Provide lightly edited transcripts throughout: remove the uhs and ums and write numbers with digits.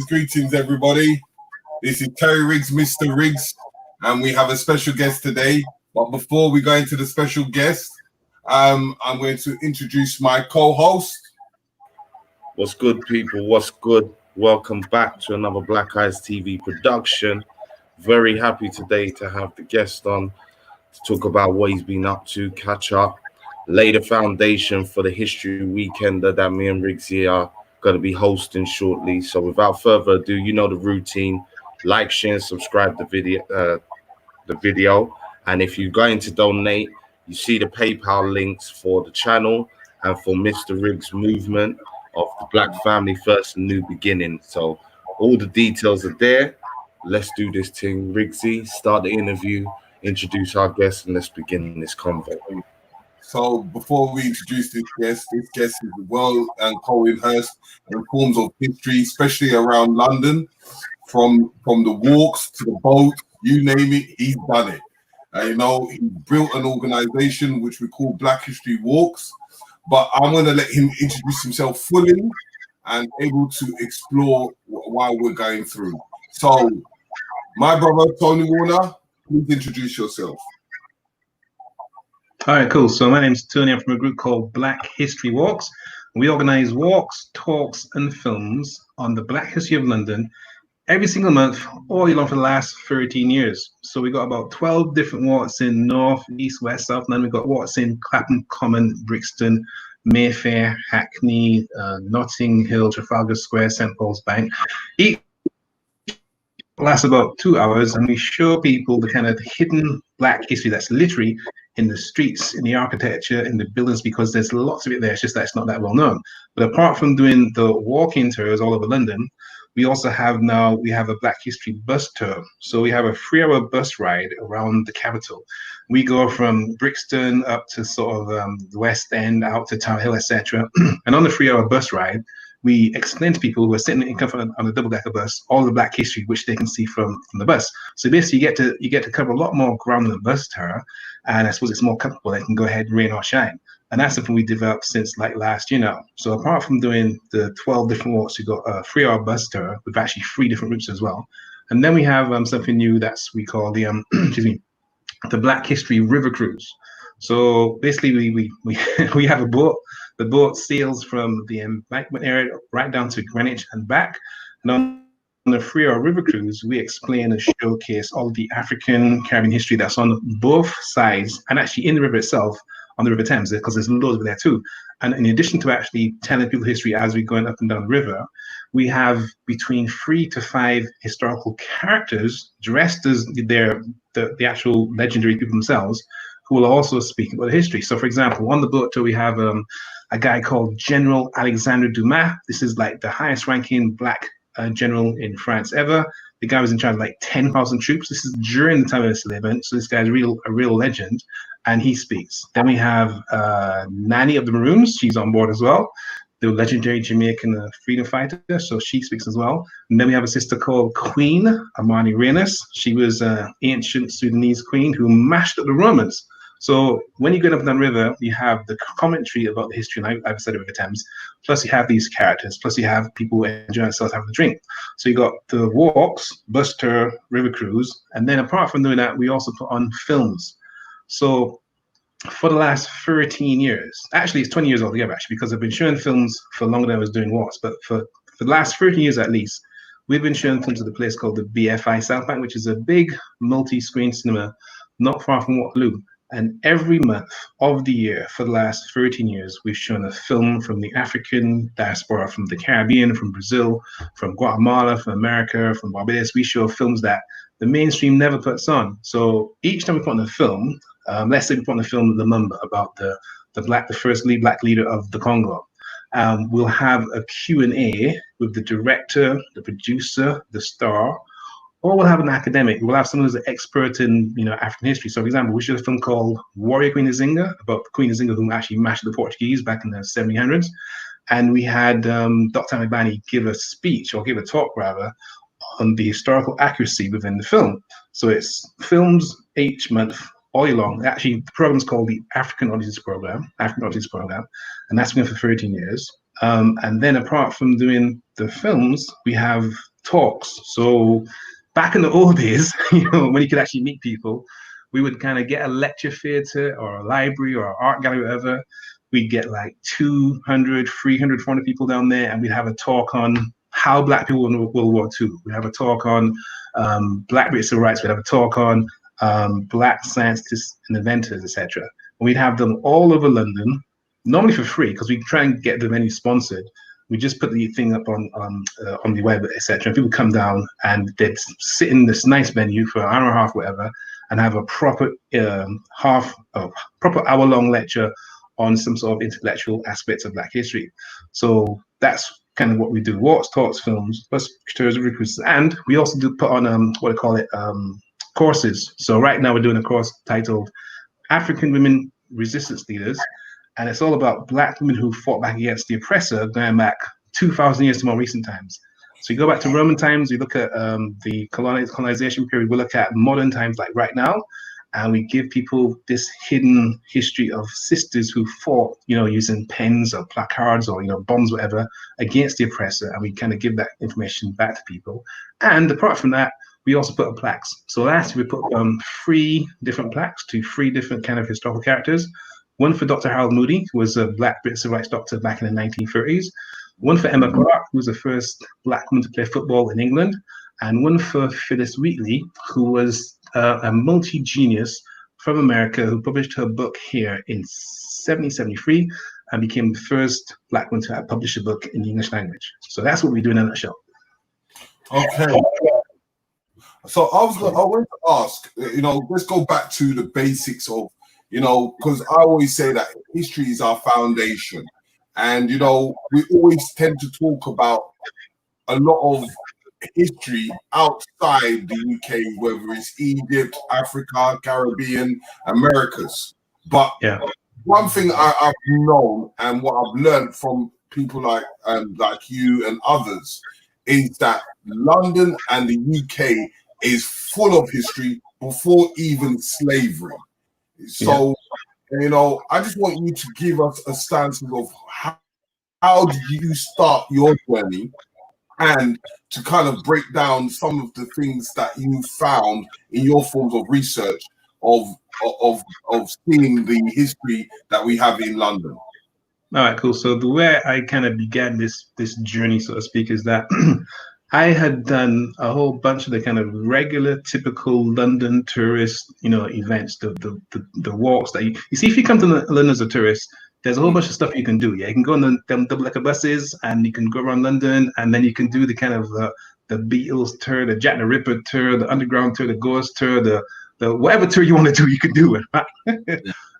Greetings, everybody. This is Terry Riggs, Mr. Riggs, and we have a special guest today. But before we go into the special guest, I'm going to introduce my co-host. What's good, people? What's good? Welcome back to another Black Eyes TV production. Very happy today to have the guest on to talk about what he's been up to, catch up, lay the foundation for the history weekend that me and Riggs here are going to be hosting shortly. So without further ado, you know the routine: like, share, and subscribe the video. And if you're going to donate, you see the PayPal links for the channel and for Mr. Riggs' movement of the Black Family First and New Beginning. So all the details are there. Let's do this thing. Riggsy, start the interview, introduce our guest, and let's begin this convo. So before we introduce this guest is well and co-rehearsed in forms of history, especially around London, from the walks to the boat, you name it, he's done it. He built an organization which we call Black History Walks, but I'm going to let him introduce himself fully and able to explore while we're going through. So, my brother, Tony Warner, please introduce yourself. All right, cool. So my name's Tony. I'm from a group called Black History Walks. We organize walks, talks, and films on the Black history of London every single month, all year long for the last 13 years. So we got about 12 different walks in North, East, West, South. And then we got walks in Clapham Common, Brixton, Mayfair, Hackney, Notting Hill, Trafalgar Square, St. Paul's Bank. Each lasts about 2 hours, and we show people the kind of hidden Black history that's literally in the streets, in the architecture, in the buildings, because there's lots of it there. It's just that it's not that well known. But apart from doing the walking tours all over London, we also have a Black History bus tour. So we have a 3-hour bus ride around the capital. We go from Brixton up to sort of the West End, out to Tower Hill, etc. And on the 3-hour bus ride, we explain to people who are sitting in comfort on a double-decker bus all the Black history which they can see from the bus. So basically, you get to cover a lot more ground on the bus tour, and I suppose it's more comfortable. They can go ahead, rain or shine, and that's something we developed since like last year now. So apart from doing the 12 different walks, we've got a 3-hour bus tour with actually 3 different routes as well, and then we have something new we call the the Black History River Cruise. So basically, we have a boat. The boat sails from the embankment area right down to Greenwich and back. And on the 3-hour river cruise, we explain and showcase all the African Caribbean history that's on both sides, and actually in the river itself, on the River Thames, because there's loads of there too. And in addition to actually telling people history as we're going up and down the river, we have between 3 to 5 historical characters dressed as the actual legendary people themselves, who will also speak about history. So, for example, on the boat tour, we have a guy called General Alexandre Dumas. This is like the highest ranking Black general in France ever. The guy was in charge of like 10,000 troops. This is during the time of the Slave event. So this guy's a real legend, and he speaks. Then we have Nanny of the Maroons. She's on board as well. the legendary Jamaican freedom fighter, so she speaks as well. And then we have a sister called Queen Amani Reines. She was an ancient Sudanese queen who mashed up the Romans. So when you go up and down the river, you have the commentary about the history, and I've said it with Thames. Plus you have these characters. Plus you have people enjoying themselves having a drink. So you got the walks, bus tour, river cruise, and then apart from doing that, we also put on films. So for the last 13 years, actually it's 20 years altogether, actually, because I've been showing films for longer than I was doing walks, but for the last 13 years at least, we've been showing films at a place called the BFI South Bank, which is a big multi-screen cinema not far from Waterloo. And every month of the year for the last 13 years, we've shown a film from the African diaspora, from the Caribbean, from Brazil, from Guatemala, from America, from Barbados. We show films that the mainstream never puts on. So each time we put on a film, let's say we put on a film, The Mamba, about the first black leader of the Congo. We'll have a Q&A with the director, the producer, the star, or we'll have an academic. We'll have someone who's an expert in, African history. So, for example, we showed a film called Warrior Queen Nzinga, about Queen Nzinga who actually mashed the Portuguese back in the 1700s. And we had Dr. Amibani give a talk rather, on the historical accuracy within the film. So it's films each month, all year long. Actually, the program's called the African Audiences Program, and that's been for 13 years. And then apart from doing the films, we have talks. So back in the old days, when you could actually meet people, we would kind of get a lecture theater or a library or an art gallery, whatever. We'd get like 200, 300, 400 people down there, and we'd have a talk on how Black people in World War II. We have a talk on Black British civil rights. We'd have a talk on Black scientists and inventors, etc. And we'd have them all over London, normally for free, because we try and get the venue sponsored. We just put the thing up on the web, etc. And people come down and they'd sit in this nice venue for an hour and a half, whatever, and have a proper proper hour-long lecture on some sort of intellectual aspects of Black history. So that's kind of what we do: walks, talks, films, plus tours, recruits, and we also do put on courses. So right now we're doing a course titled African Women Resistance Leaders, and it's all about Black women who fought back against the oppressor, going back 2,000 years to more recent times. So you go back to Roman times, we look at the colonization period, we look at modern times like right now, and we give people this hidden history of sisters who fought, using pens or placards or, bombs, whatever, against the oppressor. And we kind of give that information back to people. And apart from that, we also put up plaques. So last year we put 3 different plaques to 3 different kind of historical characters. One for Dr. Harold Moody, who was a Black British civil rights doctor back in the 1930s. One for Emma Clark, who was the first Black woman to play football in England. And one for Phyllis Wheatley, who was a multi-genius from America who published her book here in 1773 and became the first Black woman to have published a book in the English language. So that's what we do in a nutshell. Okay. So I wanted to ask, let's go back to the basics of, because I always say that history is our foundation. And, we always tend to talk about a lot of history outside the UK, whether it's Egypt, Africa, Caribbean, Americas. But one thing I've known and what I've learned from people like you and others is that London and the UK is full of history before even slavery. So, I just want you to give us a stance of how did you start your journey, and to kind of break down some of the things that you found in your forms of research of seeing the history that we have in London. All right, cool. So the way I kind of began this journey, so to speak, is that I had done a whole bunch of the kind of regular, typical London tourist, events, the walks that you see. If you come to London as a tourist, there's a whole bunch of stuff you can do. Yeah, you can go on them double-decker buses, and you can go around London, and then you can do the kind of the Beatles tour, the Jack the Ripper tour, the Underground tour, the Ghost tour, the whatever tour you want to do, you can do it. Right?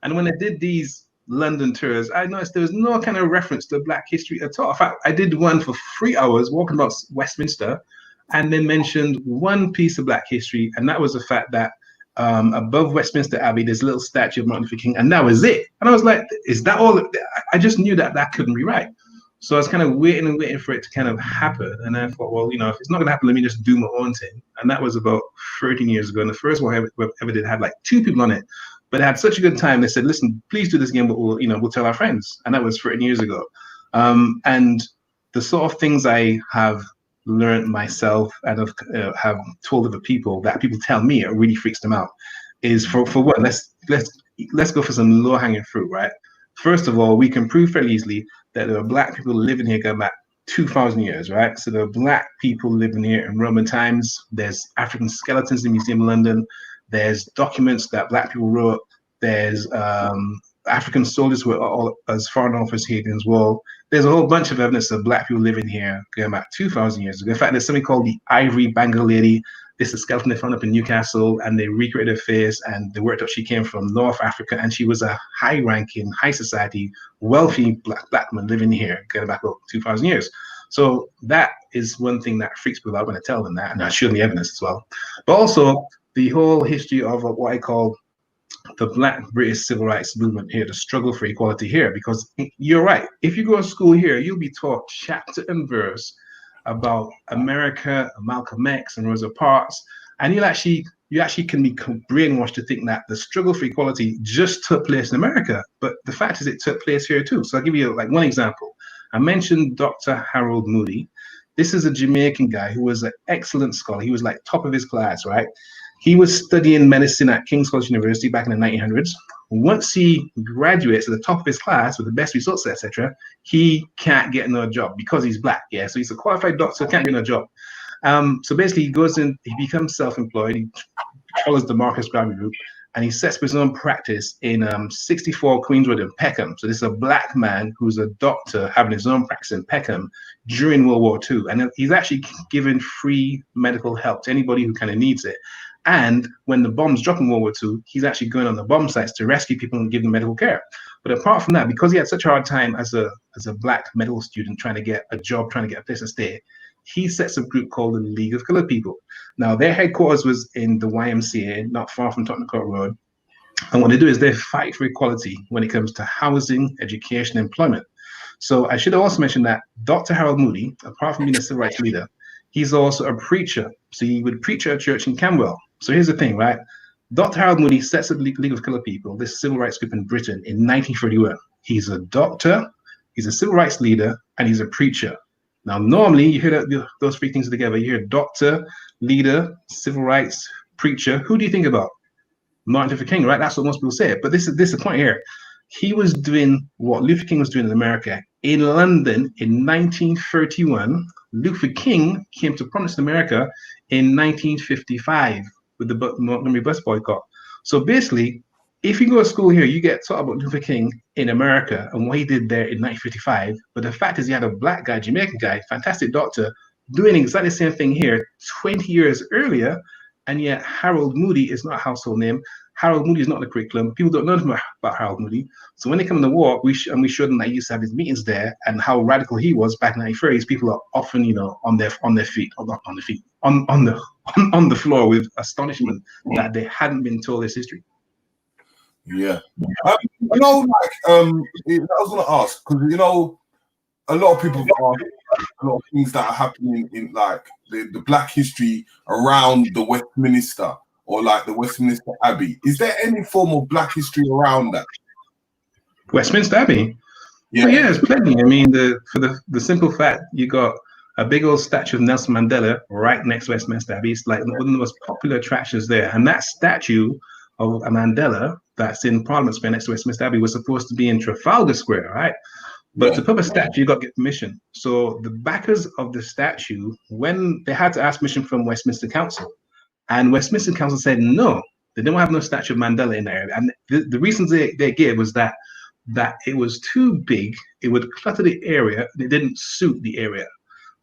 And when I did these London tours, I noticed there was no kind of reference to Black history at all. In fact, I did one for 3 hours walking about Westminster, and then mentioned one piece of Black history, and that was the fact that above Westminster Abbey, there's a little statue of Martin Luther King, and that was it. And I was like, is that all? I just knew that couldn't be right. So I was kind of waiting and waiting for it to kind of happen. And I thought, well, if it's not going to happen, let me just do my own thing. And that was about 13 years ago. And the first one I ever did had like 2 people on it. But it had such a good time. They said, listen, please do this again, but we'll tell our friends. And that was 13 years ago. And the sort of things I have learned myself and have told other people that people tell me it really freaks them out is for what? Let's go for some low-hanging fruit, right? First of all, we can prove fairly easily that there are Black people living here going back 2,000 years, right? So there are Black people living here in Roman times. There's African skeletons in the Museum of London. There's documents that Black people wrote. There's African soldiers who were all as far north as Haiti as well. There's a whole bunch of evidence of Black people living here going back 2,000 years ago. In fact, there's something called the Ivory Bangle Lady. This is a skeleton they found up in Newcastle, and they recreated her face, and they worked out she came from North Africa, and she was a high-ranking, high society, wealthy black woman living here, going back about 2,000 years. So that is one thing that freaks people out when I tell them that, and I show them the evidence as well. But also the whole history of what I call the Black British civil rights movement here, the struggle for equality here, because you're right. If you go to school here, you'll be taught chapter and verse about America, Malcolm X, and Rosa Parks, and you actually can be brainwashed to think that the struggle for equality just took place in America, but the fact is it took place here too. So I'll give you like one example. I mentioned Dr. Harold Moody. This is a Jamaican guy who was an excellent scholar. He was like top of his class, right? He was studying medicine at King's College University back in the 1900s. Once he graduates at the top of his class with the best results, etc., he can't get no job because he's Black. Yeah, so he's a qualified doctor, can't get no job. So basically, he goes in, he becomes self-employed. He follows the Marcus Garvey route, and he sets up his own practice in 64 Queens Road in Peckham. So this is a Black man who's a doctor having his own practice in Peckham during World War II, and he's actually given free medical help to anybody who kind of needs it. And when the bombs drop in World War II, he's actually going on the bomb sites to rescue people and give them medical care. But apart from that, because he had such a hard time as a Black medical student trying to get a job, trying to get a place to stay, he sets up a group called the League of Colored People. Now, their headquarters was in the YMCA, not far from Tottenham Court Road. And what they do is they fight for equality when it comes to housing, education, employment. So I should also mention that Dr. Harold Moody, apart from being a civil rights leader, he's also a preacher. So he would preach at a church in Camberwell. So here's the thing, right? Dr. Harold Moody sets up the League of Colored People, this civil rights group in Britain, in 1931. He's a doctor, he's a civil rights leader, and he's a preacher. Now, normally you hear those 3 things together. You hear doctor, leader, civil rights, preacher. Who do you think about? Martin Luther King, right? That's what most people say. But this is the point here. He was doing what Luther King was doing in America. In London in 1931, Luther King came to prominence in America in 1955 with the Montgomery bus boycott. So basically, if you go to school here, you get taught about Luther King in America and what he did there in 1955. But the fact is, you had a Black guy, Jamaican guy, fantastic doctor, doing exactly the same thing here 20 years earlier. And yet Harold Moody is not a household name. Harold Moody is not in the curriculum. People don't know about Harold Moody. So when they come in the walk, we showed them that he used to have his meetings there and how radical he was back in the 1930s. People are often, on their feet, or not on their feet, on the floor with astonishment that they hadn't been told this history. Yeah. I was going to ask, because, a lot of people ask a lot of things that are happening in, like, the Black history around the Westminster or, like, the Westminster Abbey. Is there any form of Black history around that? Westminster Abbey? Yeah, oh, yeah, there's plenty. I mean, for the simple fact you got a big old statue of Nelson Mandela right next to Westminster Abbey. It's like one of the most popular attractions there. And that statue of a Mandela that's in Parliament Square next to Westminster Abbey was supposed to be in Trafalgar Square, right? But to put up a statue, you got to get permission. So the backers of the statue, when they had to ask permission from Westminster Council, and Westminster Council said no, they don't have no statue of Mandela in there. And the reasons they gave was that it was too big, it would clutter the area, and it didn't suit the area.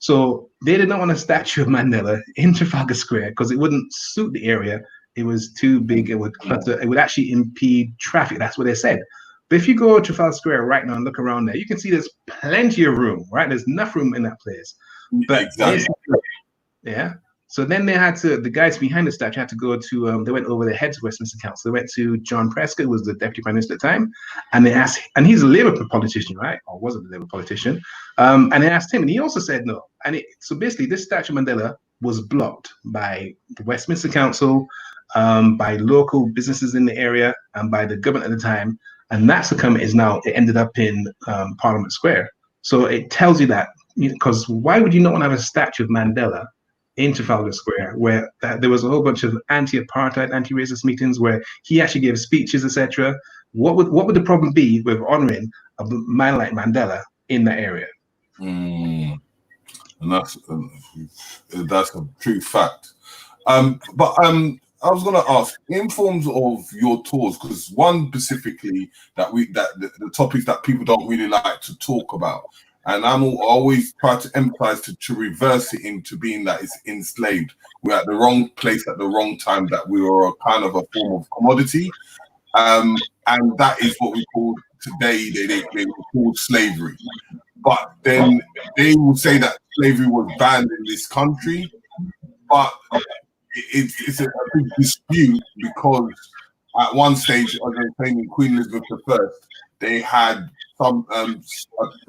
So they did not want a statue of Mandela in Trafalgar Square because it wouldn't suit the area. It was too big, it would clutter, it would actually impede traffic. That's what they said. But if you go to Trafalgar Square right now and look around there, you can see there's plenty of room, right? There's enough room in that place. But exactly. yeah. So then the guys behind the statue had to go to, they went over the heads of Westminster Council. They went to John Prescott, who was the Deputy Prime Minister at the time, and they asked, and he's a Labour politician, right? Or was a Labour politician. And they asked him, and he also said no. And so basically, this statue of Mandela was blocked by the Westminster Council, by local businesses in the area, and by the government at the time. And that's how come it ended up in Parliament Square. So it tells you that, because why would you not want to have a statue of Mandela in Trafalgar Square, where there was a whole bunch of anti-apartheid, anti-racist meetings where he actually gave speeches, etc. What would the problem be with honoring a man like Mandela in that area? And that's a true fact. But I was going to ask, in forms of your tours, because one specifically that the topics that people don't really like to talk about, and I'm always try to emphasize to reverse it into being that it's enslaved. We're at the wrong place at the wrong time, that we are a kind of a form of commodity. And that is what we call today, they call slavery. But then they will say that slavery was banned in this country. But it's a big dispute, because at one stage, as I was saying, in Queen Elizabeth I, they had a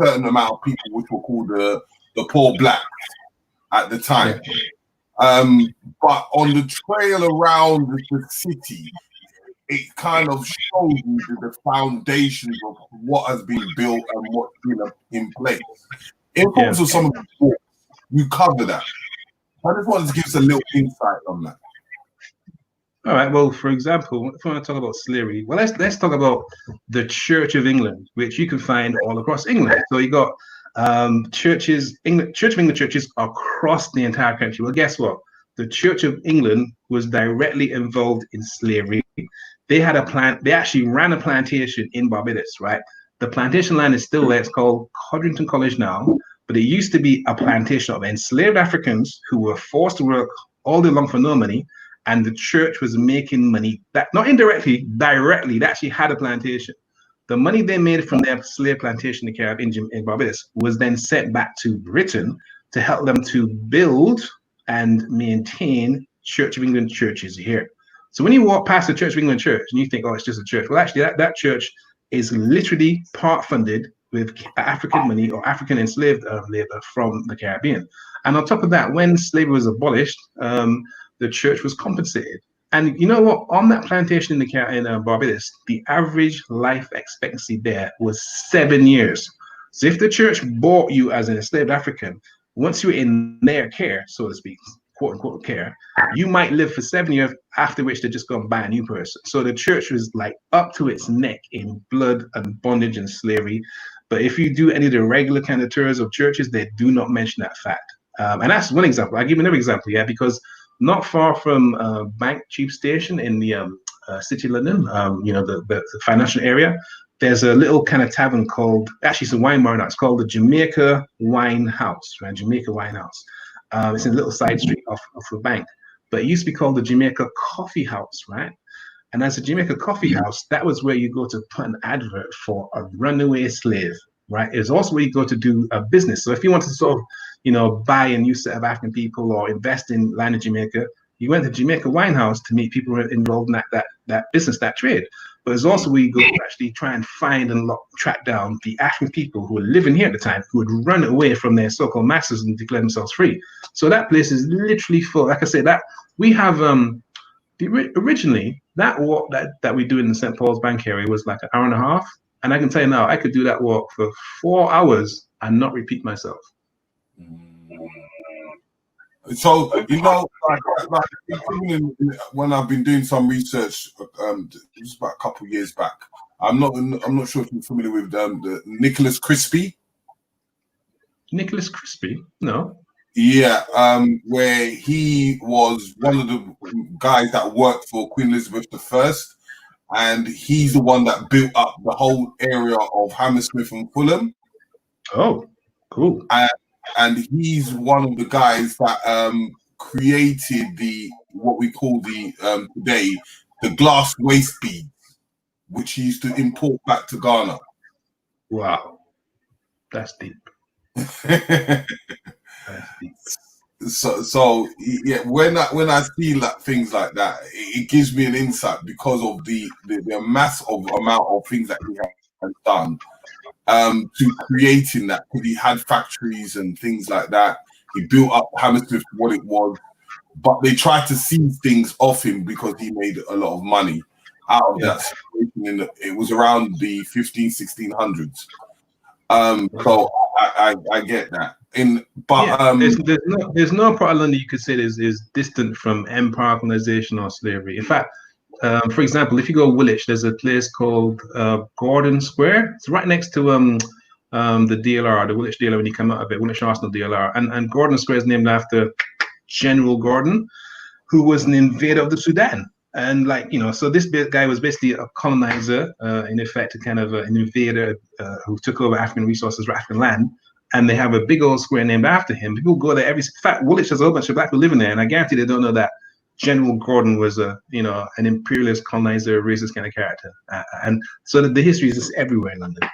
certain amount of people which were called the poor blacks at the time. But on the trail around the city, it kind of shows you the foundations of what has been built and what's been in place. In terms of some of the books, you cover that. I just wanted to give us a little insight on that. All right. Well, for example, if we want to talk about slavery, well, let's talk about the Church of England, which you can find all across England. So you got Church of England churches across the entire country. Well, guess what? The Church of England was directly involved in slavery. They had they actually ran a plantation in Barbados, right? The plantation land is still there. It's called Codrington College now, but it used to be a plantation of enslaved Africans who were forced to work all day long for no money. And the church was making money, that not indirectly, directly. They actually had a plantation. The money they made from their slave plantation in Barbados was then sent back to Britain to help them to build and maintain Church of England churches here. So when you walk past the Church of England church and you think, oh, it's just a church. Well, actually, that church is literally part funded with African money or African enslaved labor from the Caribbean. And on top of that, when slavery was abolished, the church was compensated. And you know what? On that plantation in Barbados, the average life expectancy there was 7 years. So if the church bought you as an enslaved African, once you were in their care, so to speak, quote unquote care, you might live for 7 years, after which they just go and buy a new person. So the church was like up to its neck in blood and bondage and slavery. But if you do any of the regular kind of tours of churches, they do not mention that fact. And that's one example. I'll give you another example, because not far from Bank Tube Station in the City of London, the financial area, there's a little kind of tavern called, actually it's a wine bar now, it's called the Jamaica Wine House, right? Jamaica Wine House. It's in a little side street off the bank, but it used to be called the Jamaica Coffee House, right? And as a Jamaica Coffee House, that was where you go to put an advert for a runaway slave, right? It's also where you go to do a business. So if you want to sort of, buy a new set of African people or invest in land in Jamaica, you went to Jamaica Wine House to meet people who are involved in that business, that trade. But it's also where you go to actually try and find and track down the African people who were living here at the time, who had run away from their so-called masters and declared themselves free. So that place is literally full. Like I say, that we have originally that walk that we do in the St. Paul's Bank area was like an hour and a half. And I can tell you now, I could do that walk for 4 hours and not repeat myself. So when I've been doing some research, just about a couple of years back, I'm not sure if you're familiar with the Nicholas Crispy. Nicholas Crispy? No. Yeah, where he was one of the guys that worked for Queen Elizabeth I, and he's the one that built up the whole area of Hammersmith and Fulham. Oh, cool. And he's one of the guys that created what we call today the glass waste beads, which he used to import back to Ghana. Wow, that's deep. That's deep. So yeah, when I see like things like that, it gives me an insight because of the massive amount of things that he has done to creating that. Because he had factories and things like that. He built up Hammersmith to what it was, but they tried to seize things off him because he made a lot of money out of that situation. It was around the 1600s. So I get that. There's no part of London you could say is distant from empire, colonization, or slavery. In fact, for example, if you go Woolwich, there's a place called Gordon Square. It's right next to the DLR, the Woolwich DLR. When you come out of it, Woolwich Arsenal DLR, and Gordon Square is named after General Gordon, who was an invader of the Sudan. And so this guy was basically a colonizer, in effect, a kind of an invader who took over African resources, African land. And they have a big old square named after him. People go there in fact, Woolwich has a whole bunch of black people living there, and I guarantee they don't know that General Gordon was an imperialist, colonizer, racist kind of character. And so the history is just everywhere in London.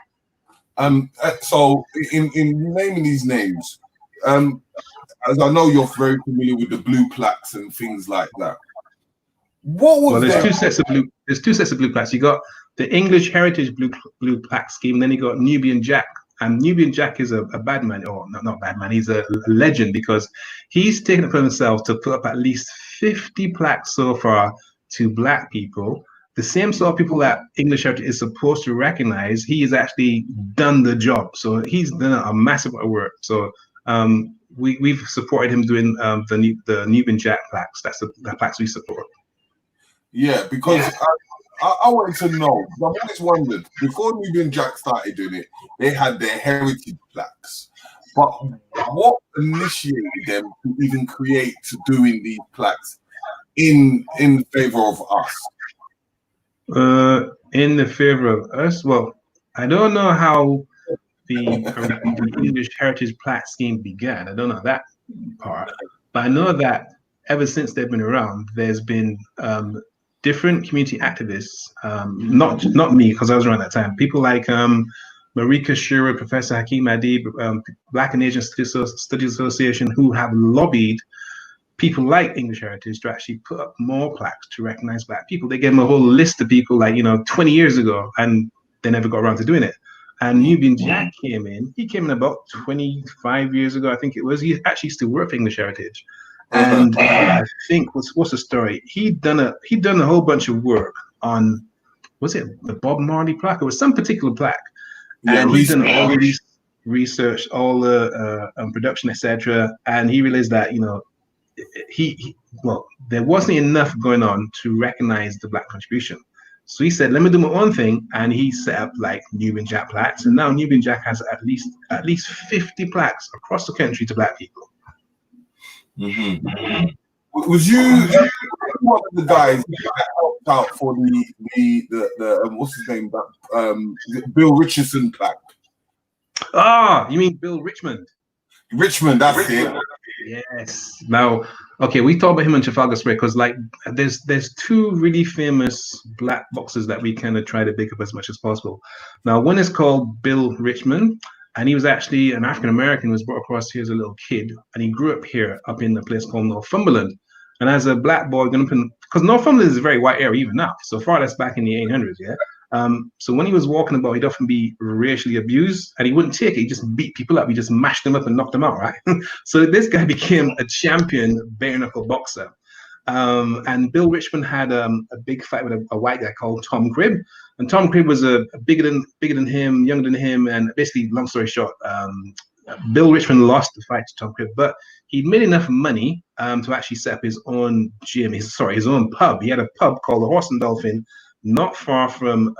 So in naming these names, as I know you're very familiar with the blue plaques and things like that. There's two sets of blue plaques. You got the English Heritage blue plaque scheme, then you got Nubian Jack. And Nubian Jack is a bad man, or not bad man, he's a legend because he's taken it upon himself to put up at least 50 plaques so far to black people. The same sort of people that English Heritage is supposed to recognize, he has actually done the job. So he's done a massive amount of work. So we've supported him doing the Nubian Jack plaques. That's the plaques we support. Yeah, because I wanted to know, I've always wondered, before Nubian Jack started doing it, they had their heritage plaques. But what initiated them to even create to doing these plaques in favor of us? In the favor of us? Well, I don't know how the English Heritage Plaque Scheme began. I don't know that part. But I know that ever since they've been around, there's been different community activists, not me, because I was around that time. People like Marika Sherwood, Professor Hakeem Adib, Black and Asian Studies Association, who have lobbied people like English Heritage to actually put up more plaques to recognize black people. They gave them a whole list of people 20 years ago, and they never got around to doing it. And Nubian Jack came in. He came in about 25 years ago, I think it was. He actually still worked for English Heritage. And I think what's the story? He'd done a whole bunch of work on, was it the Bob Marley plaque? It was some particular plaque, and he'd done all the research, all the production, etc. And he realized that there wasn't enough going on to recognize the black contribution. So he said, "Let me do my own thing," and he set up like Nubian Jack plaques. And now Nubian Jack has at least 50 plaques across the country to black people. Mm-hmm. Was you one of the guys that helped out for the what's his name? Bill Richardson plaque. Ah, you mean Bill Richmond? Richmond, that's it. Yes. Now, okay, we talk about him in Trafalgar Square because there's two really famous black boxes that we kind of try to big up as much as possible. Now, one is called Bill Richmond. And he was actually an African American who was brought across here as a little kid, and he grew up here, up in a place called Northumberland. And as a black boy, because Northumberland is a very white area even now, so far that's back in the 1800s, yeah. So when he was walking about, he'd often be racially abused, and he wouldn't take it. He just beat people up. He just mashed them up and knocked them out, right? So this guy became a champion bare knuckle boxer. And Bill Richmond had a big fight with a white guy called Tom Cribb. And Tom Cribb was bigger than him, younger than him, and basically, long story short, Bill Richmond lost the fight to Tom Cribb, but he made enough money to actually set up his own gym, his own pub. He had a pub called the Horse and Dolphin, not far from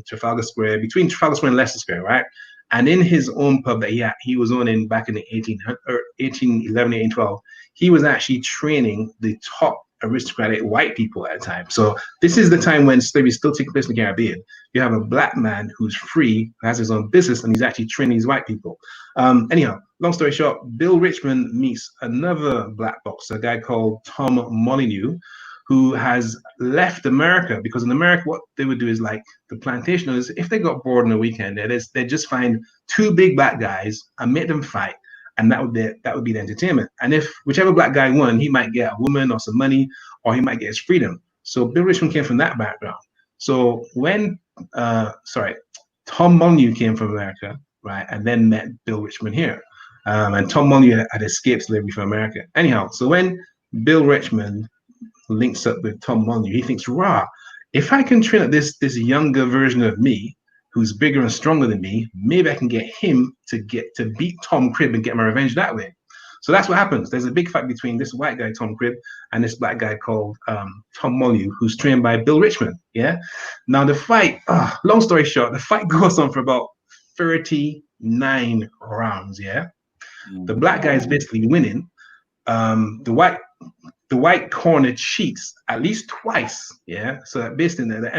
Trafalgar Square, between Trafalgar Square and Leicester Square, right? And in his own pub that he was owning back in the 1811, 1812, he was actually training the top aristocratic white people at the time. So this is the time when slavery is still taking place in the Caribbean. You have a black man who's free, has his own business, and he's actually training these white people. Anyhow, long story short, Bill Richmond meets another black boxer, a guy called Tom Molyneux, who has left America, because in America, what they would do is like the plantation owners, if they got bored on a weekend, they'd just find two big black guys and make them fight. and that would be the entertainment. And if whichever black guy won, he might get a woman or some money, or he might get his freedom. So Bill Richmond came from that background. So when Tom Molyneux came from America, right, and then met Bill Richmond here. And Tom Molyneux had escaped slavery from America. Anyhow, so when Bill Richmond links up with Tom Molyneux, he thinks, if I can train up this younger version of me, who's bigger and stronger than me, maybe I can get him to beat Tom Cribb and get my revenge that way. So that's what happens. There's a big fight between this white guy, Tom Cribb, and this black guy called Tom Molyneux, who's trained by Bill Richmond. Yeah. Now the fight, long story short, the fight goes on for about 39 rounds. Yeah. The black guy is basically winning. The white corner cheats at least twice. Yeah. So that basically at the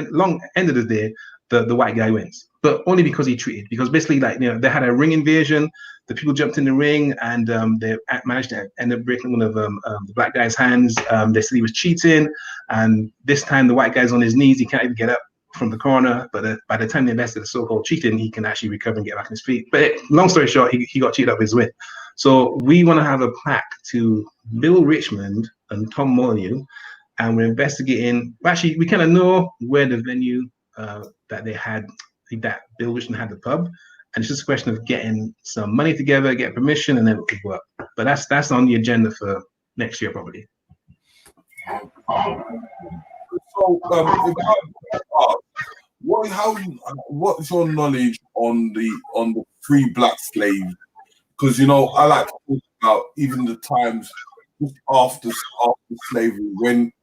end of the day, the white guy wins, but only because he treated. Because basically, they had a ring invasion. The people jumped in the ring, and they managed to end up breaking one of the black guy's hands. They said he was cheating, and this time the white guy's on his knees. He can't even get up from the corner. But by the time they invested the so-called cheating, he can actually recover and get back on his feet. But long story short, he got cheated up his win. So we want to have a plaque to Bill Richmond and Tom Molyneux, and we're investigating. Actually, we kind of know where the venue that they had, that Bill Richmond had the pub, and it's just a question of getting some money together, get permission, and then it could work. But that's on the agenda for next year, probably. So, what's your knowledge on the free black slaves? Because I like to talk about even the times just after slavery,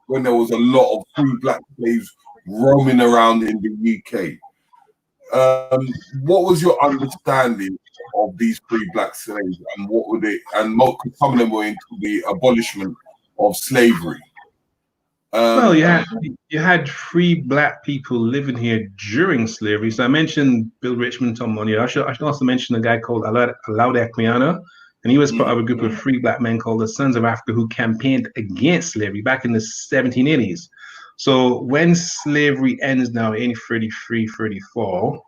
when there was a lot of free black slaves roaming around in the UK. What was your understanding of these free black slaves, and what were they? And some of them were into the abolishment of slavery. Well, you had free black people living here during slavery. So I mentioned Bill Richmond, Tom Molyneux. I should also mention a guy called Alaude Akpiano, and he was part of a group of free black men called the Sons of Africa, who campaigned against slavery back in the 1780s. So when slavery ends now in 1833, 34,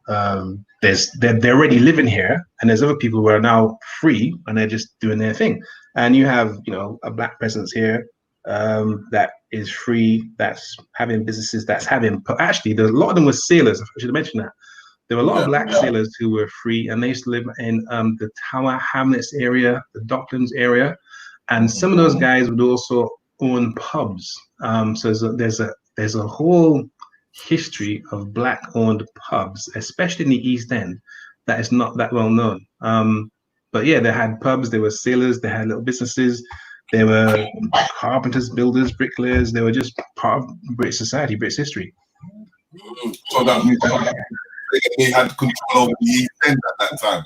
they're already living here, and there's other people who are now free, and they're just doing their thing. And you have, a black presence here that is free, that's having businesses, actually, there's a lot of them were sailors. I should have mentioned that. There were a lot of black sailors who were free, and they used to live in the Tower Hamlets area, the Docklands area, and some of those guys would also own pubs. So there's a whole history of black-owned pubs, especially in the East End, that is not that well known. But yeah, they had pubs, they were sailors, they had little businesses, they were carpenters, builders, bricklayers. They were just part of British society, British history. So that means they had control over the East End at that time.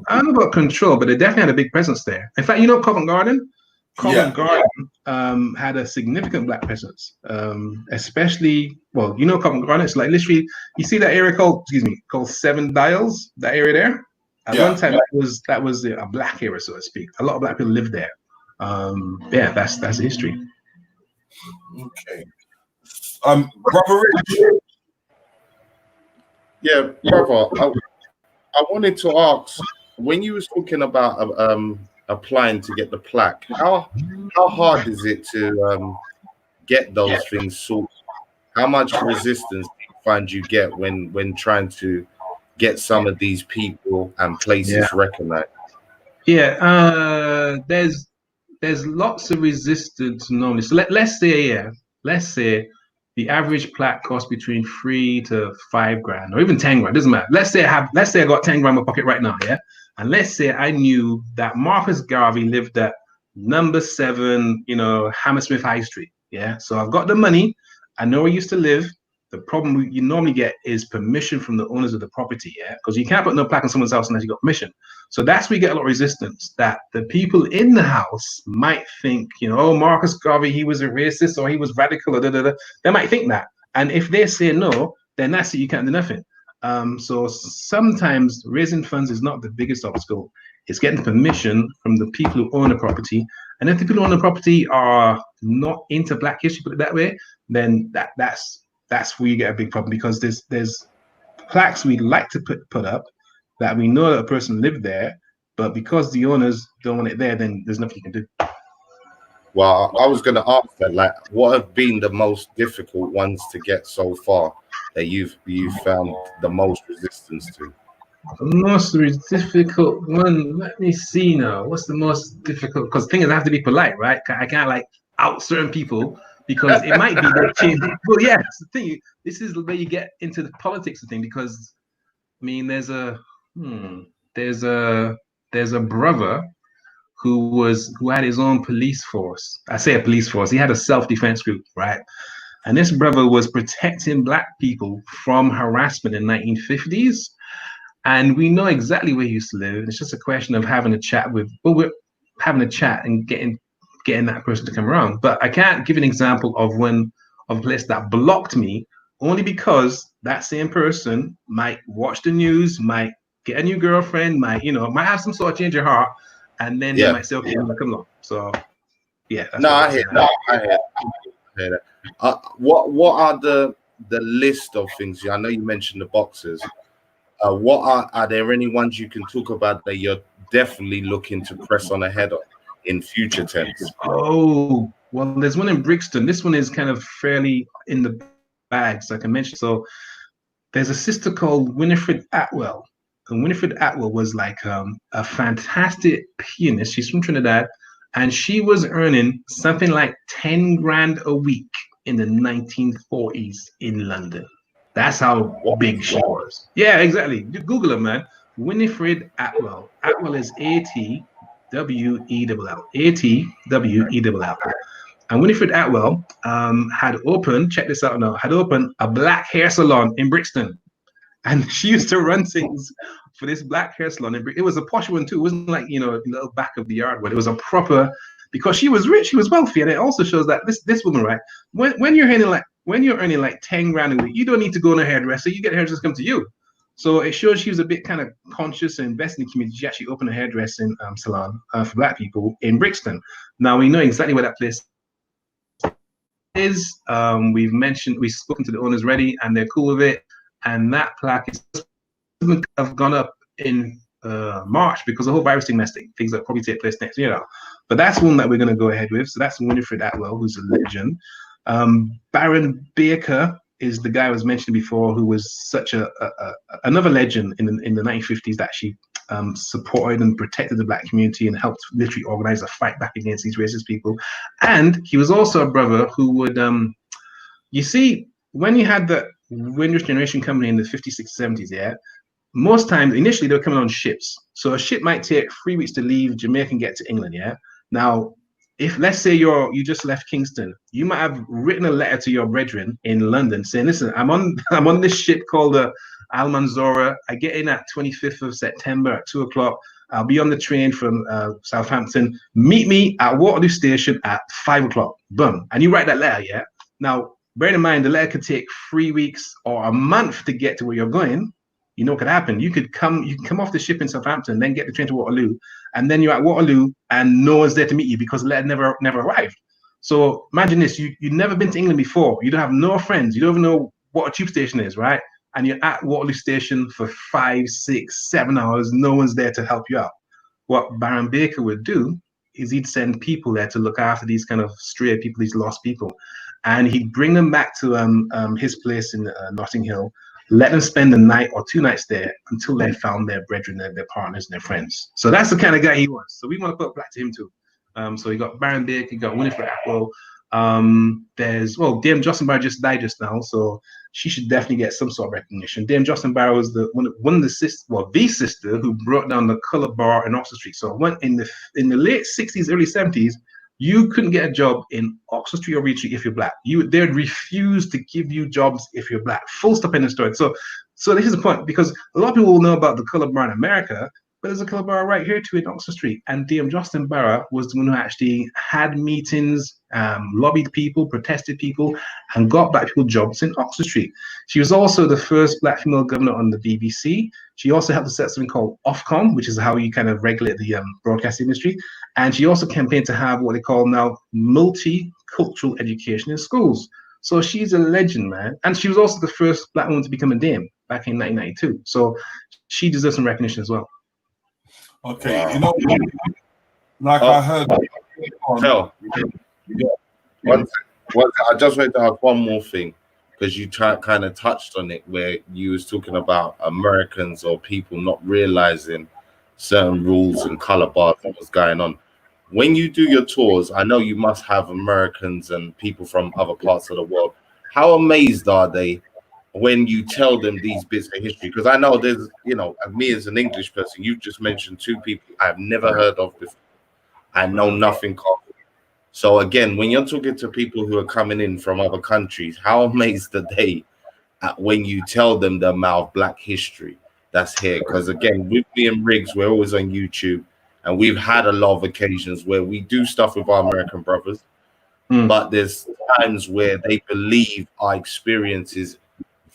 I don't know about control, but they definitely had a big presence there. In fact, Covent Garden? Covent Garden had a significant black presence, especially, Covent Garden, it's like literally, you see that area called Seven Dials, that area there? At one time, that was a black area, so to speak. A lot of black people lived there. That's history. Okay. Brother Rich. Yeah, brother, I wanted to ask, when you was talking about applying to get the plaque, how hard is it to get those things sorted? How much resistance do you find you get when trying to get some of these people and places recognized? There's lots of resistance normally. So let's say the average plaque costs between $3 to $5 grand, or even 10 grand. Doesn't matter. Let's say I got 10 grand in my pocket right now, and let's say I knew that Marcus Garvey lived at number 7, Hammersmith High Street. So I've got the money. I know where he used to live. The problem you normally get is permission from the owners of the property, because you can't put no plaque on someone's house unless you got permission. So that's where you get a lot of resistance, that the people in the house might think, Marcus Garvey, he was a racist, or he was radical, or da-da-da. They might think that. And if they say no, then that's it, you can't do nothing. So sometimes raising funds is not the biggest obstacle. It's getting permission from the people who own the property. And if the people who own the property are not into black history, put it that way, then that's where you get a big problem, because there's plaques we like to put up that we know that a person lived there, But because the owners don't want it there, then there's nothing you can do. Well, I was going to ask that, like, what have been the most difficult ones to get so far that you've found the most resistance to? The most difficult one. Let me see now. What's the most difficult? Because things have to be polite, right? I can't like out certain people because it might be that change. Well, yeah, that's the thing. This is where you get into the politics of thing because I mean, there's a brother who had his own police force. I say a police force. He had a self-defense group, right? And this brother was protecting black people from harassment in the 1950s. And we know exactly where he used to live. It's just a question of having a chat we're having a chat and getting that person to come around. But I can't give an example of a place that blocked me only because that same person might watch the news, might get a new girlfriend, might have some sort of change of heart, and then they might say, okay, come along. So yeah. No, I hear that. I hear that. What are the list of things? I know you mentioned the boxes. What are there any ones you can talk about that you're definitely looking to press on ahead of in future tense? Oh, well, there's one in Brixton. This one is kind of fairly in the bag, so I can mention. So there's a sister called Winifred Atwell. And Winifred Atwell was like a fantastic pianist. She's from Trinidad, and she was earning something like 10 grand a week in the 1940s in London. That's how big she was. Yeah, exactly. Google her, man. Winifred Atwell. Atwell is ATWELL. ATWELL. And Winifred Atwell had opened, check this out now, had opened a black hair salon in Brixton. And she used to run things for this black hair salon. It was a posh one too. It wasn't like, a little back of the yard one. It was a proper, because she was rich, she was wealthy. And it also shows that this woman, right, when you're earning like 10 grand a week, you don't need to go to a hairdresser. You get a hairdresser come to you. So it shows she was a bit kind of conscious and invested in the community. She actually opened a hairdressing salon for black people in Brixton. Now we know exactly where that place is. We've spoken to the owners already, and they're cool with it. And that plaque have gone up in March because the whole virus thing things that probably take place next year now. But that's one that we're going to go ahead with. So that's Winifred Atwell, who's a legend. Baron Baker is the guy I was mentioned before, who was such another legend in the 1950s that she supported and protected the black community and helped literally organize a fight back against these racist people. And he was also a brother who would, you see, when you had the Windrush generation coming in the 50s, 60s, 70s, yeah, most times, initially, they were coming on ships. So a ship might take 3 weeks to leave Jamaica and get to England, yeah? Now, if let's say you just left Kingston, you might have written a letter to your brethren in London saying, listen, I'm on this ship called the Almanzora. I get in at 25th of September at 2 o'clock. I'll be on the train from Southampton. Meet me at Waterloo Station at 5 o'clock. Boom. And you write that letter, yeah? Now, bear in mind, the letter could take 3 weeks or a month to get to where you're going. You know what could happen? You can come off the ship in Southampton, then get the train to Waterloo, and then you're at Waterloo and no one's there to meet you because the letter never arrived. So imagine this: you've never been to England before. You don't have no friends. You don't even know what a tube station is, right? And you're at Waterloo Station for 5, 6, 7 hours. No one's there to help you out. What Baron Baker would do is he'd send people there to look after these kind of stray people, these lost people, and he'd bring them back to his place in Notting Hill. Let them spend a night or 2 nights there until they found their brethren, their partners, and their friends. So that's the kind of guy he was. So we want to put black to him too. So you got Baron Baker, you got Winifred Atwell. Dame Jocelyn Barrow just died just now, so she should definitely get some sort of recognition. Dame Jocelyn Barrow was one of the sister who brought down the colour bar in Oxford Street. So in the late 60s, early 70s, you couldn't get a job in Oxford Street or Reed Street if you're black. They'd refuse to give you jobs if you're black. Full stop in the story. So this is the point, because a lot of people will know about the colour bar in America, but there's a colour bar right here too in Oxford Street. And Dame Jocelyn Barrow was the one who actually had meetings, lobbied people, protested people, and got black people jobs in Oxford Street. She was also the first black female governor on the BBC. She also helped to set something called Ofcom, which is how you kind of regulate the broadcast industry. And she also campaigned to have what they call now multicultural education in schools. So she's a legend, man. And she was also the first black woman to become a dame back in 1992. So she deserves some recognition as well. Okay, Wow. you know, like I heard. Tell. I just wanted to have one more thing because you kind of touched on it where you was talking about Americans or people not realizing certain rules and color bars and what's going on. When you do your tours, I know you must have Americans and people from other parts of the world. How amazed are they when you tell them these bits of history? Because I know there's, me as an English person, you've just mentioned two people I've never heard of before. I know nothing of. So again, when you're talking to people who are coming in from other countries, how amazed are they at when you tell them the amount of Black history that's here? Because again, with me and Riggs, we're always on YouTube, and we've had a lot of occasions where we do stuff with our American brothers, but there's times where they believe our experience is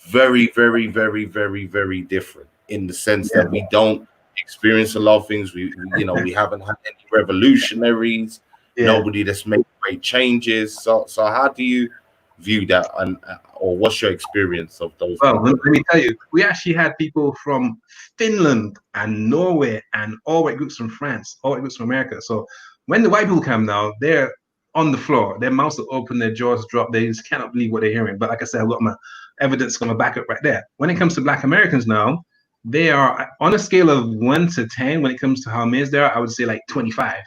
very, very, very, very, very different in the sense that we don't experience a lot of things. We haven't had any revolutionaries. Nobody that's made great changes. So how do you view that, or what's your experience of those? Well, let me tell you, we actually had people from Finland and Norway and all white groups from France, all white groups from America. So when the white people come now, they're on the floor, their mouths are open, their jaws drop, they just cannot believe what they're hearing. But like I said, I've got my evidence going to back up right there. When it comes to Black Americans now, they are on a scale of 1 to 10. When it comes to how amazed they are, I would say like 25.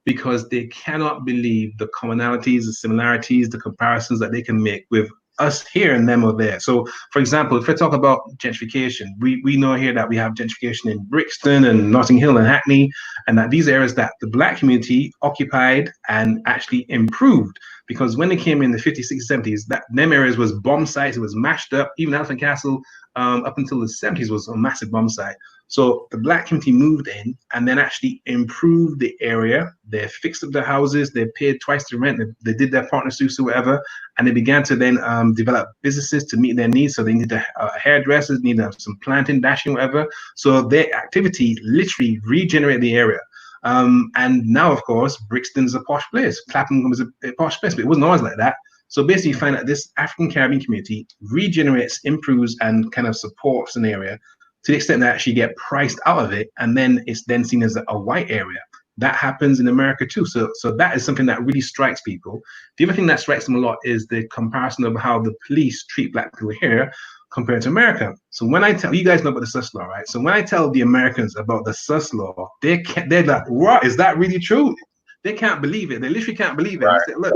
Because they cannot believe the commonalities, the similarities, the comparisons that they can make with us here and them over there. So, for example, if I talk about gentrification, we know here that we have gentrification in Brixton and Notting Hill and Hackney, and that these areas that the Black community occupied and actually improved. Because when they came in the 50s, 60s, 70s, them areas was bomb sites, it was mashed up. Even Elephant Castle, up until the 70s, was a massive bomb site. So the Black community moved in and then actually improved the area. They fixed up the houses. They paid twice the rent. They did their partner suits or whatever. And they began to then develop businesses to meet their needs. So they needed hairdressers, needed some planting, dashing, whatever. So their activity literally regenerated the area. And now, of course, Brixton's a posh place. Clapham was a posh place, but it wasn't always like that. So basically, you find that this African Caribbean community regenerates, improves, and kind of supports an area to the extent that actually get priced out of it, and then it's then seen as a white area. That happens in America too. So that is something that really strikes people. The other thing that strikes them a lot is the comparison of how the police treat Black people here compared to America. So when I tell you guys know about the sus law, right? So when I tell the Americans about the sus law, they're like, "What? Is that really true?" They can't believe it. They literally can't believe it. Right. They say, "Look,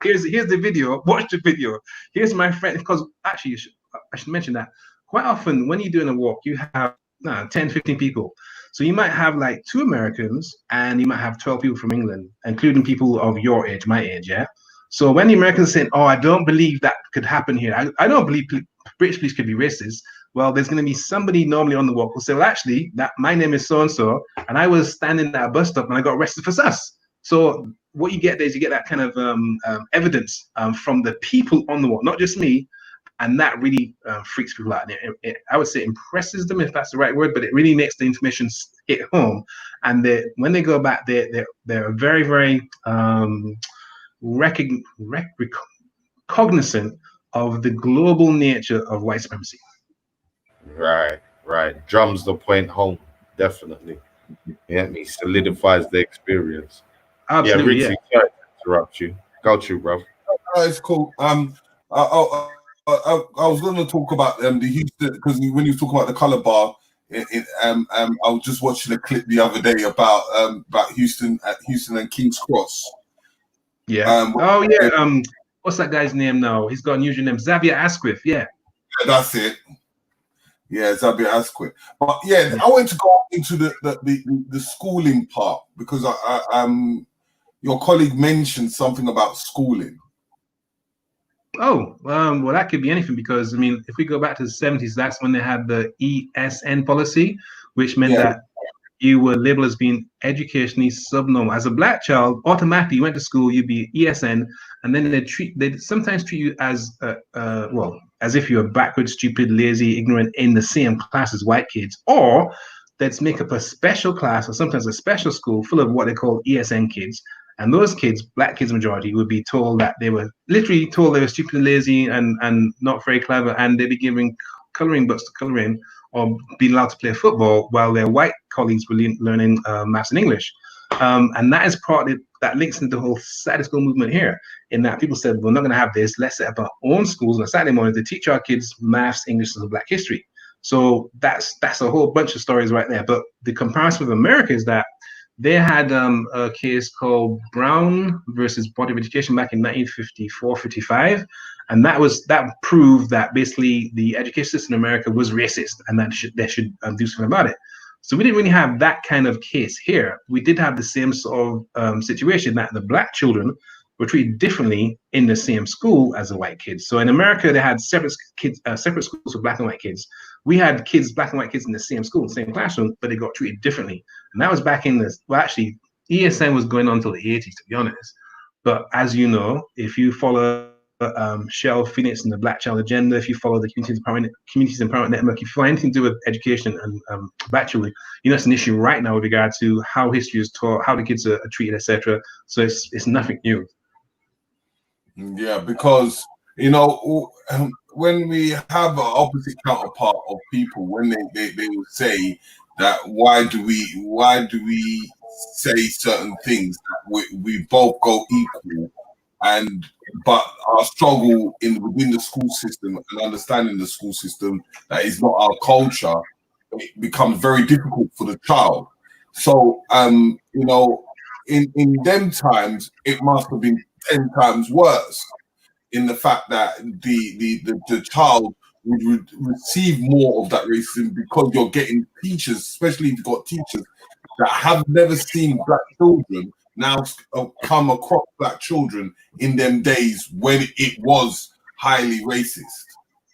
here's the video. Watch the video. Here's my friend." Because actually, I should mention that quite often when you're doing a walk, you have 10, 15 people. So you might have like 2 Americans and you might have 12 people from England, including people of your age, my age, yeah? So when the Americans say, "Oh, I don't believe that could happen here. I don't believe British police could be racist." Well, there's going to be somebody normally on the walk who'll say, "Well, actually, my name is so-and-so, and I was standing at a bus stop and I got arrested for sus." So what you get there is you get that kind of evidence from the people on the walk, not just me. And that really freaks people out. I would say impresses them, if that's the right word, but it really makes the information hit home. And when they go back, they're very, very cognizant of the global nature of white supremacy. Right. Drums the point home, definitely. Yeah, it solidifies the experience. Absolutely. Yeah, Riggsy, sorry to interrupt you. Go to, bro. It's cool. I was going to talk about the Houston, because when you talk about the color bar, I was just watching a clip the other day about Houston and King's Cross. Yeah. What's that guy's name now? He's got an unusual name, Xavier Asquith. Yeah, that's it. Yeah, Xavier Asquith. But yeah, I want to go into the schooling part because your colleague mentioned something about schooling. Oh, well, that could be anything because, I mean, if we go back to the 70s, that's when they had the ESN policy, which meant that you were labeled as being educationally subnormal. As a Black child, automatically you went to school, you'd be ESN, and then they'd sometimes treat you as, as if you were backward, stupid, lazy, ignorant in the same class as white kids, or they'd make up a special class or sometimes a special school full of what they call ESN kids. And those kids, Black kids majority, would be told that they were literally told they were stupid and lazy and not very clever, and they'd be given coloring books to color in, or being allowed to play football while their white colleagues were learning maths and English. And that is partly that links into the whole Saturday school movement here, in that people said, we're not going to have this. Let's set up our own schools on a Saturday morning to teach our kids maths, English, and Black history. So that's a whole bunch of stories right there. But the comparison with America is that they had a case called Brown versus Board of Education back in 1954-55. And that proved that basically the education system in America was racist, and that they should do something about it. So we didn't really have that kind of case here. We did have the same sort of situation, that the Black children were treated differently in the same school as the white kids. So in America, they had separate schools for Black and white kids. We had Black and white kids in the same school, same classroom, but they got treated differently. And that was back in actually, ESN was going on until the 80s, to be honest. But as you know, if you follow Shell Phoenix and the Black Child Agenda, if you follow the Communities Empowerment Network, if you find anything to do with education and Black children, it's an issue right now with regard to how history is taught, how the kids are treated, etc. So it's nothing new. Yeah, because when we have an opposite counterpart of people, when they will say that why do we say certain things that we both go equal, but our struggle within the school system and understanding the school system that is not our culture, it becomes very difficult for the child. So in them times it must have been 10 times worse, in the fact that the child would receive more of that racism, because you're getting teachers, especially if you've got teachers that have never seen Black children now come across Black children in them days when it was highly racist.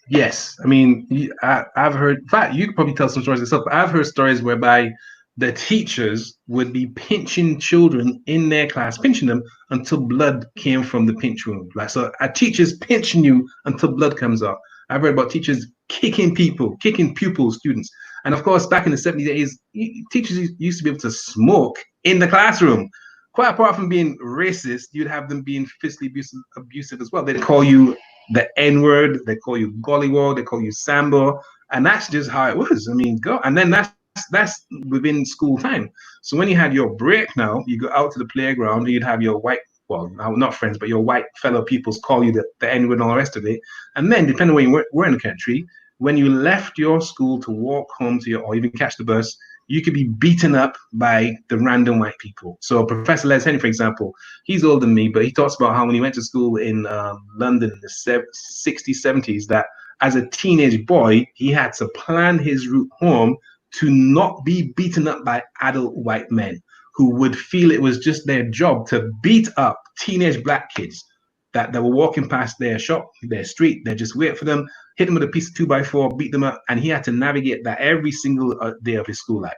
Yes, I mean, I've heard, in fact, you could probably tell some stories yourself, but I've heard stories whereby the teachers would be pinching children in their class, pinching them until blood came from the pinch wound. Like, so a teacher's pinching you until blood comes out. I've heard about teachers kicking pupils, students. And of course, back in the 70s, teachers used to be able to smoke in the classroom. Quite apart from being racist, you'd have them being physically abusive as well. They'd call you the N-word, they call you gollywog, they call you Sambo, and that's just how it was. I mean, go. And then that's within school time. So when you had your break now, you go out to the playground, you'd have your white, well, not friends, but your white fellow pupils call you the N-word and all the rest of it. And then, depending on where you were in the country, when you left your school to walk home to or even catch the bus, you could be beaten up by the random white people. So Professor Les Henry, for example, he's older than me, but he talks about how when he went to school in London in the 60s, 70s, that as a teenage boy, he had to plan his route home to not be beaten up by adult white men who would feel it was just their job to beat up teenage Black kids that were walking past their shop, their street. They just wait for them, hit them with a piece of 2x4, beat them up, and he had to navigate that every single day of his school life.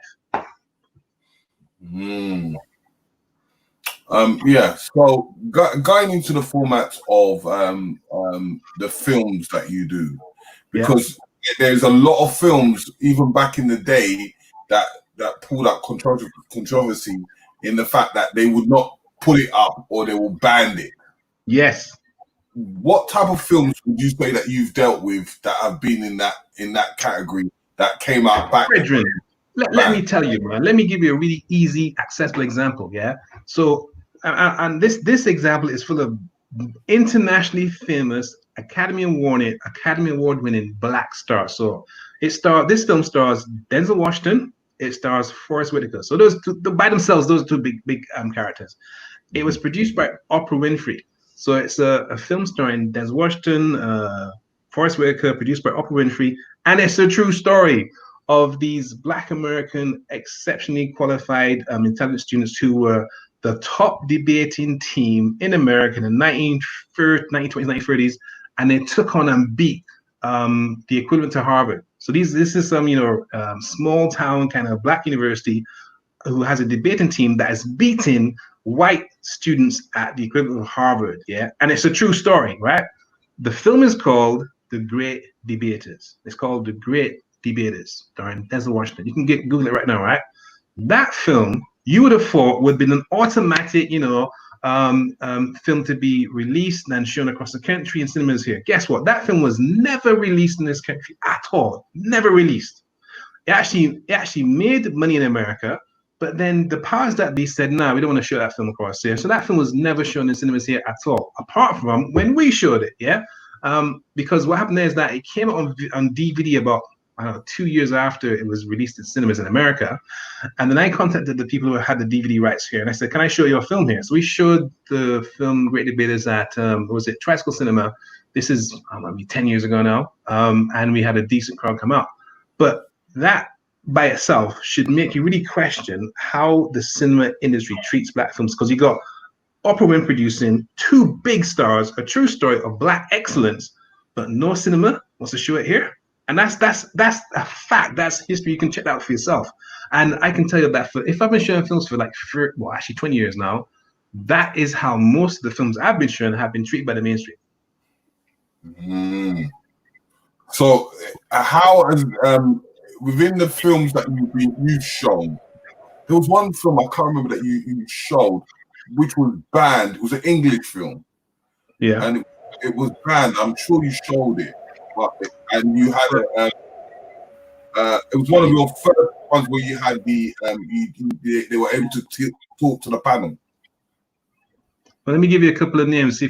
Yeah. So going into the format of the films that you do, because there's a lot of films even back in the day that pulled up controversy in the fact that they would not put it up or they will ban it. Yes. What type of films would you say that you've dealt with that have been in that category that came out back? Let me tell you, man. Let me give you a really easy, accessible example. Yeah. So, and this example is full of internationally famous, Academy Award winning Black stars. So this film stars Denzel Washington. It stars Forest Whitaker. So those two, by themselves, those are two big characters. It was produced by Oprah Winfrey. So it's a film starring Denzel Washington, Forest Whitaker, produced by Oprah Winfrey, and it's a true story of these Black American exceptionally qualified intelligence students who were the top debating team in America in the 1920s, 1930s, and they took on and beat the equivalent to Harvard. So this is some small town kind of Black university who has a debating team that is beating white students at the equivalent of Harvard, yeah? And it's a true story, right? The film is called The Great Debaters. It's called The Great Debaters, starring Denzel Washington. You can Google it right now, right? That film, you would have thought would have been an automatic, film to be released and shown across the country in cinemas here. Guess what? That film was never released in this country at all. Never released. it actually made money in America. But then the powers that be said, no, we don't want to show that film across here. So that film was never shown in cinemas here at all, apart from when we showed it, yeah? Because what happened there is that it came out on DVD about, I don't know, 2 years after it was released in cinemas in America. And then I contacted the people who had the DVD rights here, and I said, can I show your film here? So we showed the film Great Debaters at, was it Tricycle Cinema? This is, maybe 10 years ago now. And we had a decent crowd come out. But that by itself should make you really question how the cinema industry treats black films, because you got Oprah Winfrey producing two big stars, a true story of black excellence, but no cinema wants to show it here. And that's a fact. That's history. You can check that out for yourself. And I can tell you that if I've been showing films for actually 20 years now, that is how most of the films I've been showing have been treated by the mainstream. So how has within the films that you've shown, there was one film I can't remember that you showed, which was banned. It was an English film, and it was banned. I'm sure you showed it, and you had it was one of your first ones where you had they were able to talk to the panel. Well, let me give you a couple of names, see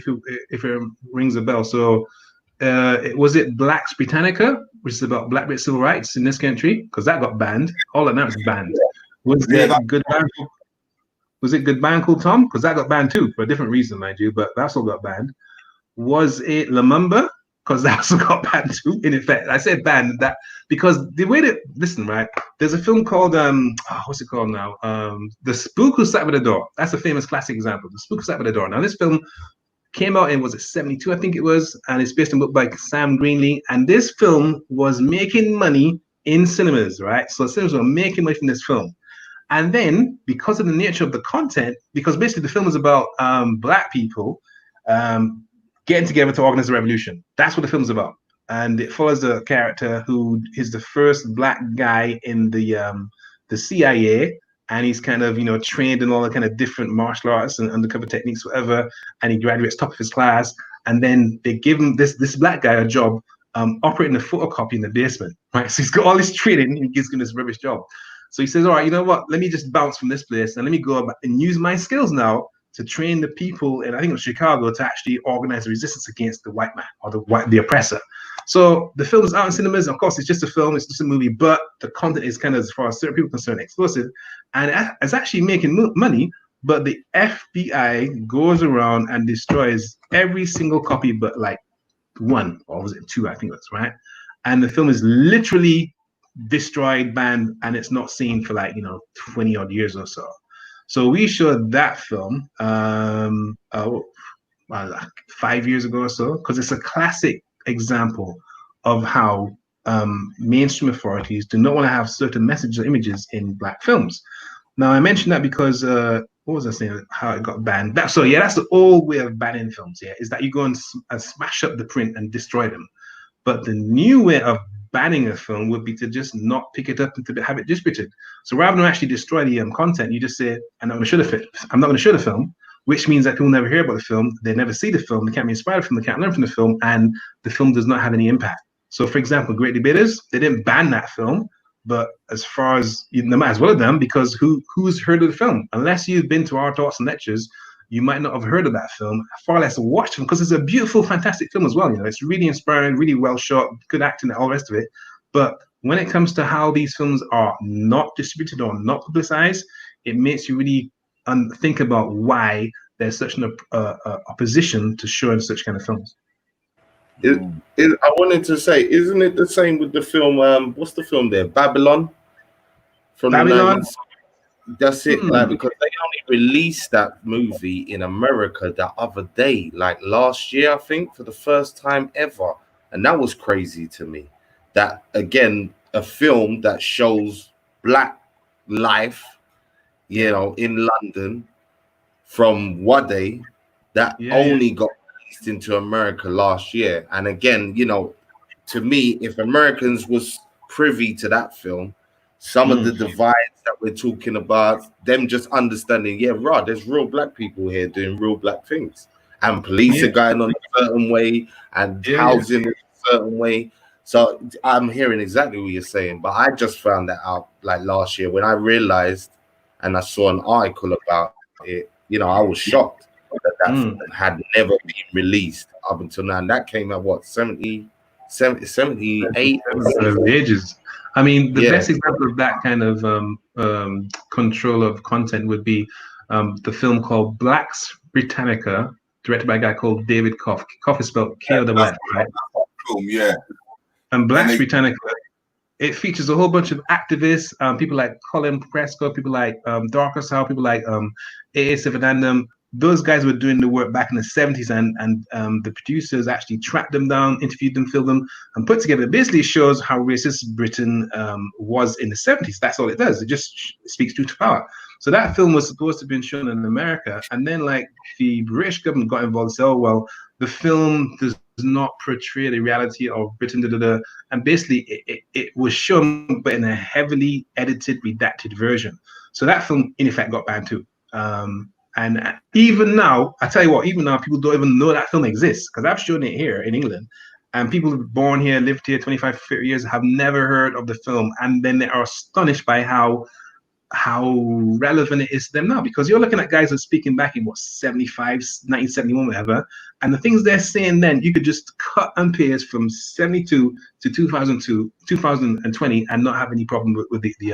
if it rings a bell. So, was it Black's Britannica, which is about black civil rights in this country? Because that got banned. All of that was banned. Was it Goodbye Uncle Tom? Because that got banned too, for a different reason, mind you, but that's all got banned. Was it Lumumba? Because that also got banned too. In effect, I said banned that because the way that, listen, right? There's a film called what's it called now? The Spook Who Sat by the Door. That's a famous classic example. The Spook Who Sat by the Door. Now this film came out in, was it 72? I think it was, and it's based on a book by Sam Greenlee. And this film was making money in cinemas, right? So cinemas were making money from this film. And then, because of the nature of the content, because basically the film is about black people getting together to organize a revolution. That's what the film is about. And it follows a character who is the first black guy in the CIA, and he's kind of, trained in all the kind of different martial arts and undercover techniques, whatever, and he graduates top of his class. And then they give him this black guy a job operating a photocopy in the basement, right? So he's got all this training, and he gives him this rubbish job. So he says, all right, you know what? Let me just bounce from this place and let me go and use my skills now to train the people in, I think it was Chicago, to actually organize a resistance against the white man or the oppressor. So the film is out in cinemas. Of course, it's just a film, it's just a movie, but the content is kind of, as far as certain people are concerned, explosive. And it's actually making money, but the FBI goes around and destroys every single copy but like one, or was it two, I think it was, right? And the film is literally destroyed, banned, and it's not seen for 20 odd years or so. So we showed that film like 5 years ago or so, because it's a classic example of how mainstream authorities do not want to have certain messages or images in black films. Now I mentioned that because what was I saying? How it got banned? That's the old way of banning films. Yeah, is that you go and smash up the print and destroy them. But the new way of banning a film would be to just not pick it up and to have it distributed. So rather than actually destroy the content, you just say, I'm not going to show the film, which means that people never hear about the film, they never see the film, they can't be inspired from, they can't learn from the film, and the film does not have any impact. So for example, Great Debaters, they didn't ban that film, but as far as, they might as well have done, because who's heard of the film? Unless you've been to our talks and lectures, you might not have heard of that film, far less watched it, because it's a beautiful, fantastic film as well. It's really inspiring, really well shot, good acting, and all the rest of it. But when it comes to how these films are not distributed or not publicized, it makes you really think about why there's such an opposition to showing such kind of films. I wanted to say, isn't it the same with the film? What's the film there? Babylon. From Babylon. The 90s? That's it, because they only released that movie in America the other day, like last year, I think, for the first time ever. And that was crazy to me. That, again, a film that shows black life, in London from Wade, that only got released into America last year. And again, to me, if Americans was privy to that film, some of the divides that we're talking about, them just understanding, there's real black people here doing real black things, and police are going on a certain way, and housing is a certain way. So I'm hearing exactly what you're saying, but I just found that out like last year when I realized and I saw an article about it. You know, I was shocked that film had never been released up until now. And that came out what 78 ages. I mean, the best example of that kind of control of content would be the film called Blacks Britannica, directed by a guy called David Koff. Koff is spelled K-O-F-F, right? Film, yeah. And Blacks Britannica, it features a whole bunch of activists, people like Colin Prescott, people like Darcus Howe, people like A.A. Sivanandam. Those guys were doing the work back in the 70s, and the producers actually tracked them down, interviewed them, filmed them, and put together. It basically shows how racist Britain was in the 70s. That's all it does. It just speaks truth to power. So that film was supposed to have been shown in America, and then like the British government got involved and said, oh, well, the film does not portray the reality of Britain, and basically it was shown, but in a heavily edited, redacted version. So that film, in effect, got banned too. And even now, I tell you what, even now, people don't even know that film exists, because I've shown it here in England, and people born here, lived here 25, 30 years, have never heard of the film, and then they are astonished by how relevant it is to them now, because you're looking at guys who are speaking back in 75, 1971, whatever, and the things they're saying then, you could just cut and paste from 72 to 2002, 2020, and not have any problem with the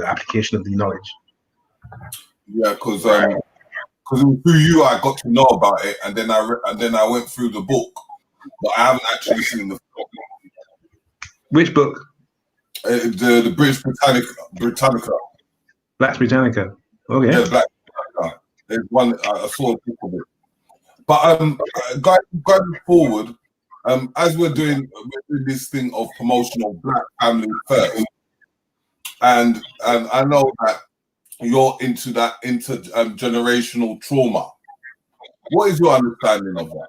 application of the knowledge. Yeah, because it was through you I got to know about it, and then I went through the book, but I haven't actually seen the film. Which book? The British Britannica. Blacks Britannica. Okay. Yeah, Black Britannica. There's one I saw a book of it. But going forward, as we're doing this thing of promotion of Black family first, and I know that you're into that intergenerational trauma. What is your understanding of that?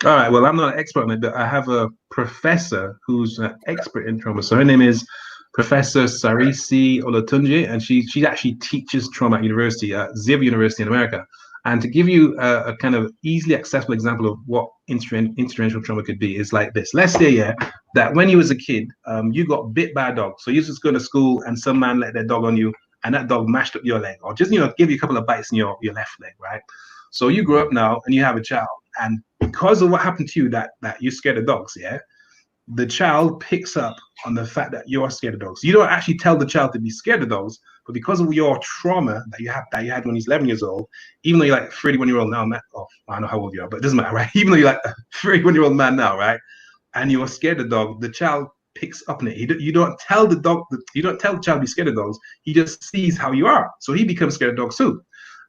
All right. Well, I'm not an expert on it, but I have a professor who's an expert in trauma. So her name is Professor Sarisi Olatunji, and she actually teaches trauma at university at Xavier University in America. And to give you a kind of easily accessible example of what intergenerational trauma could be is like this. Let's say, that when you was a kid, you got bit by a dog. So you just going to school and some man let their dog on you, and that dog mashed up your leg, or just, give you a couple of bites in your left leg, right? So you grow up now and you have a child, and because of what happened to you, that you're scared of dogs, the child picks up on the fact that you're scared of dogs. You don't actually tell the child to be scared of dogs, but because of your trauma that you had when he's 11 years old, even though you're like 31-year-old now, I don't know how old you are, but it doesn't matter, right? Even though you're like a 31-year-old man now, right? And you're scared of dog, the child picks up on it. You don't tell the dog, you don't tell the child to be scared of dogs. He just sees how you are, so he becomes scared of dogs too.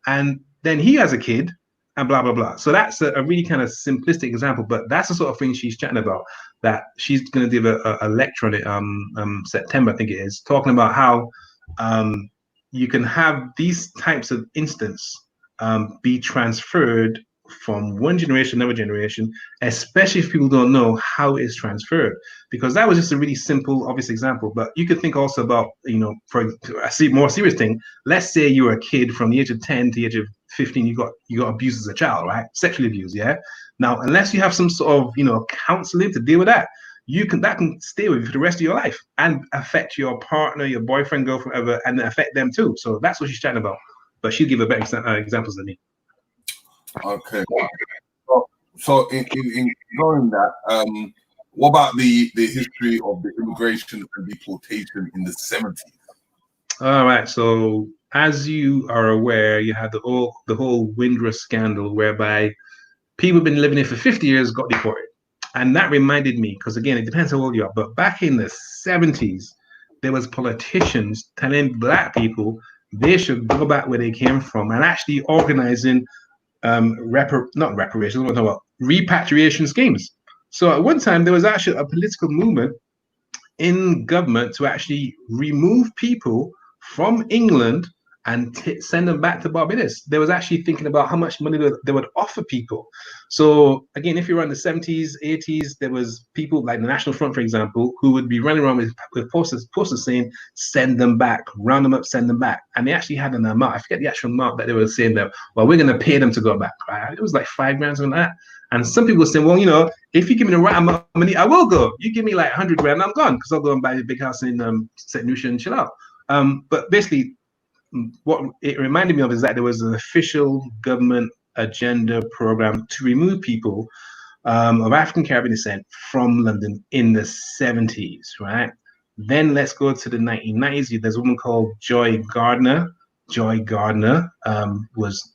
And then he has a kid, and blah, blah, blah. So that's a really kind of simplistic example, but that's the sort of thing she's chatting about, that she's going to give a lecture on it September, I think it is, talking about how you can have these types of instances be transferred from one generation to another generation, especially if people don't know how it's transferred. Because that was just a really simple, obvious example. But you could think also about, for a more serious thing, let's say you're a kid from the age of 10 to the age of 15, you got abused as a child, right? Sexually abused, yeah? Now, unless you have some sort of, counseling to deal with that, that can stay with you for the rest of your life and affect your partner, your boyfriend, girlfriend, whatever, and affect them too. So that's what she's chatting about. But she'll give a better examples than me. Okay. So in knowing that, what about the history of the immigration and deportation in the 70s? All right. So as you are aware, you had the whole Windrush scandal, whereby people have been living here for 50 years got deported. And that reminded me, because again, it depends how old you are, but back in the 70s, there was politicians telling Black people they should go back where they came from, and actually organizing repatriation schemes. So at one time, there was actually a political movement in government to actually remove people from England and send them back to Barbados. They was actually thinking about how much money they would offer people. So again, if you're in the 70s, 80s, there was people like the National Front, for example, who would be running around with posters saying, send them back, round them up, send them back. And they actually had an amount, I forget the actual amount that they were saying that, well, we're going to pay them to go back, right? It was like $5 grand on that. And some people say, well, you know, if you give me the right amount of money, I will go. You give me like 100 grand, I'm gone, because I'll go and buy a big house in St. Lucia and chill out. But basically, what it reminded me of is that there was an official government agenda program to remove people of African Caribbean descent from London in the 70s, right? Then let's go to the 1990s. There's a woman called Joy Gardner. Joy Gardner was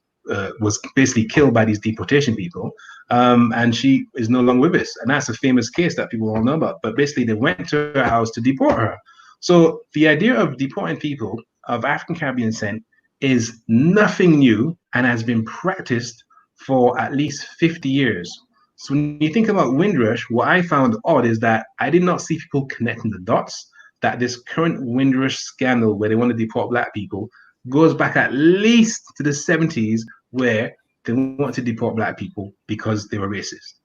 basically killed by these deportation people, and she is no longer with us. And that's a famous case that people all know about. But basically, they went to her house to deport her. So the idea of deporting people of African Caribbean descent is nothing new and has been practiced for at least 50 years. So when you think about Windrush, what I found odd is that I did not see people connecting the dots, that this current Windrush scandal where they want to deport Black people goes back at least to the 70s, where they want to deport Black people because they were racist.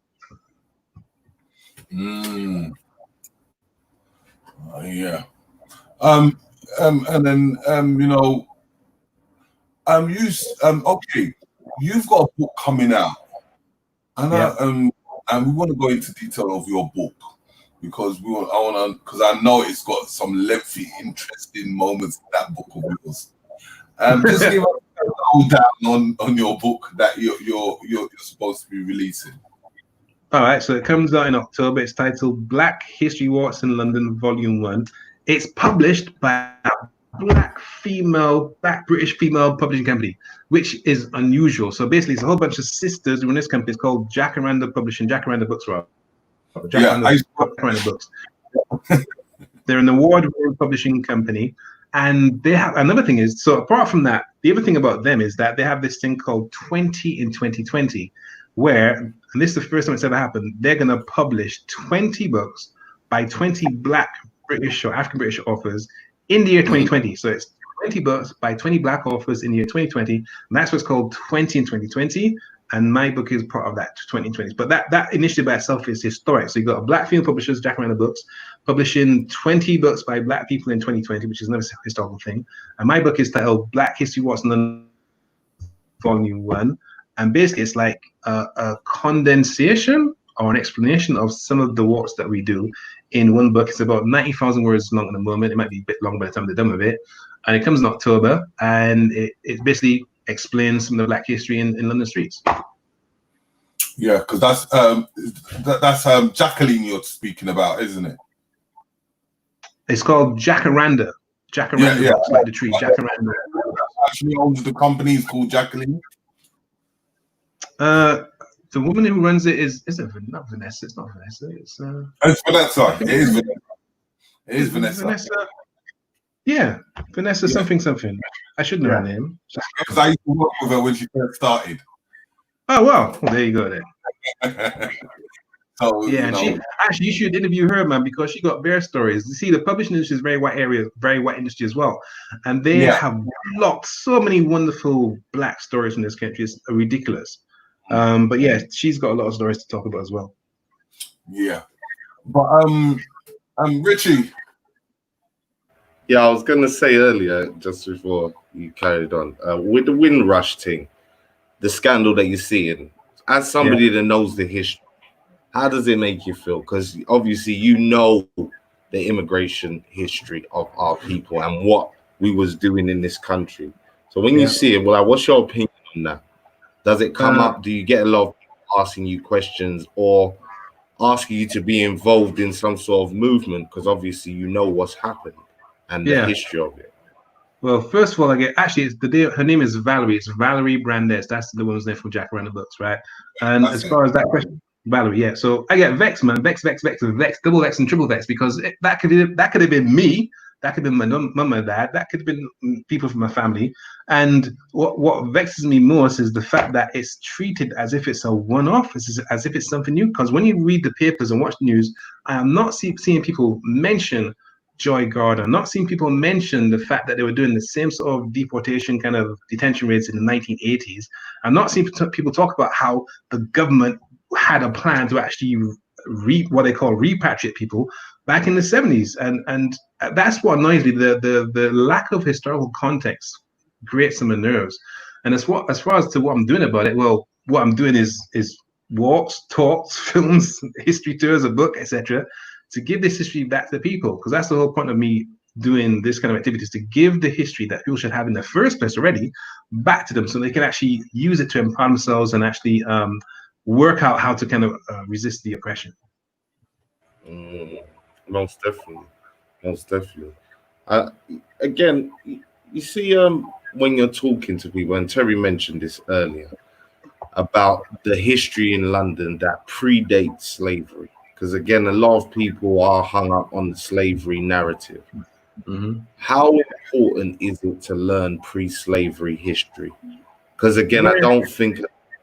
Yeah. And then you know, okay, you've got a book coming out, and and we want to go into detail of your book because because I know it's got some lengthy, interesting moments in that book of yours. Just give us a lowdown on your book that you're supposed to be releasing. All right, so it comes out in October. It's titled Black History Walks in London, Volume 1. It's published by a Black British female publishing company, which is unusual. So basically, it's a whole bunch of sisters who run this company. It's called Jacaranda Publishing, Jacaranda Books, rather. Jacaranda Books. They're an award-winning publishing company. And they have another thing is, so apart from that, the other thing about them is that they have this thing called 20 in 2020, where, and this is the first time it's ever happened, they're going to publish 20 books by 20 Black British or African British authors in the year 2020. So it's 20 books by 20 Black authors in the year 2020. And that's what's called 20 in 2020. And my book is part of that 2020. But that initiative by itself is historic. So you've got a Black female publishers, Jacaranda Books, publishing 20 books by Black people in 2020, which is another historical thing. And my book is titled Black History Walks in London, Volume 1. And basically, it's like a condensation or an explanation of some of the walks that we do in one book. It's about 90,000 words long at the moment. It might be a bit long by the time they're done with it. And it comes in October, and it basically explains some of the Black history in London streets. Yeah, because that's Jacqueline you're speaking about, isn't it? It's called Jacaranda. Jacaranda, yeah. Books, like the tree. Jacaranda. Actually owns the company is called Jacqueline. The woman who runs it is it not Vanessa? It's not Vanessa. It's Vanessa. It is Vanessa. It is Vanessa. Yeah, Vanessa something. I should know her name. Because I used to work with her when she first started. Oh well, there you go then. So yeah, and you should interview her, man, because she got bare stories. You see, the publishing industry is very white industry as well, and they have blocked so many wonderful Black stories from this country. It's ridiculous. But yeah, she's got a lot of stories to talk about as well. Yeah, but Richie. Yeah, I was gonna say earlier, just before you carried on, with the Windrush thing, the scandal that you're seeing, as somebody that knows the history, how does it make you feel? Because obviously you know the immigration history of our people and what we was doing in this country. So when you see it, well, like, what's your opinion on that? Does it come up? Do you get a lot of people asking you questions or asking you to be involved in some sort of movement? Because obviously you know what's happened and the history of it. Well, first of all, her name is Valerie. It's Valerie Brandes. That's the woman's name from Jacaranda Books, right? And as far as that question, Valerie, yeah. So I get vexed, man. Vex, double vex and triple vex, because that could have been me. That could have been my mum and dad. That could have been people from my family. And what vexes me most is the fact that it's treated as if it's a one-off, as if it's something new. Because when you read the papers and watch the news, I am not seeing people mention Joy Gardner. I'm not seeing people mention the fact that they were doing the same sort of deportation kind of detention rates in the 1980s. I'm not seeing people talk about how the government had a plan to actually what they call repatriate people back in the 70s, and that's what annoys me. The lack of historical context creates some nerves. And as far as to what I'm doing about it, well, what I'm doing is walks, talks, films, history tours, a book, etc., to give this history back to the people. Because that's the whole point of me doing this kind of activities, to give the history that people should have in the first place already back to them, so they can actually use it to empower themselves and actually work out how to kind of resist the oppression. Most definitely, most definitely. Again, you see, when you're talking to people, and Terry mentioned this earlier about the history in London that predates slavery, because again, a lot of people are hung up on the slavery narrative. How important is it to learn pre-slavery history? Because again, I don't think,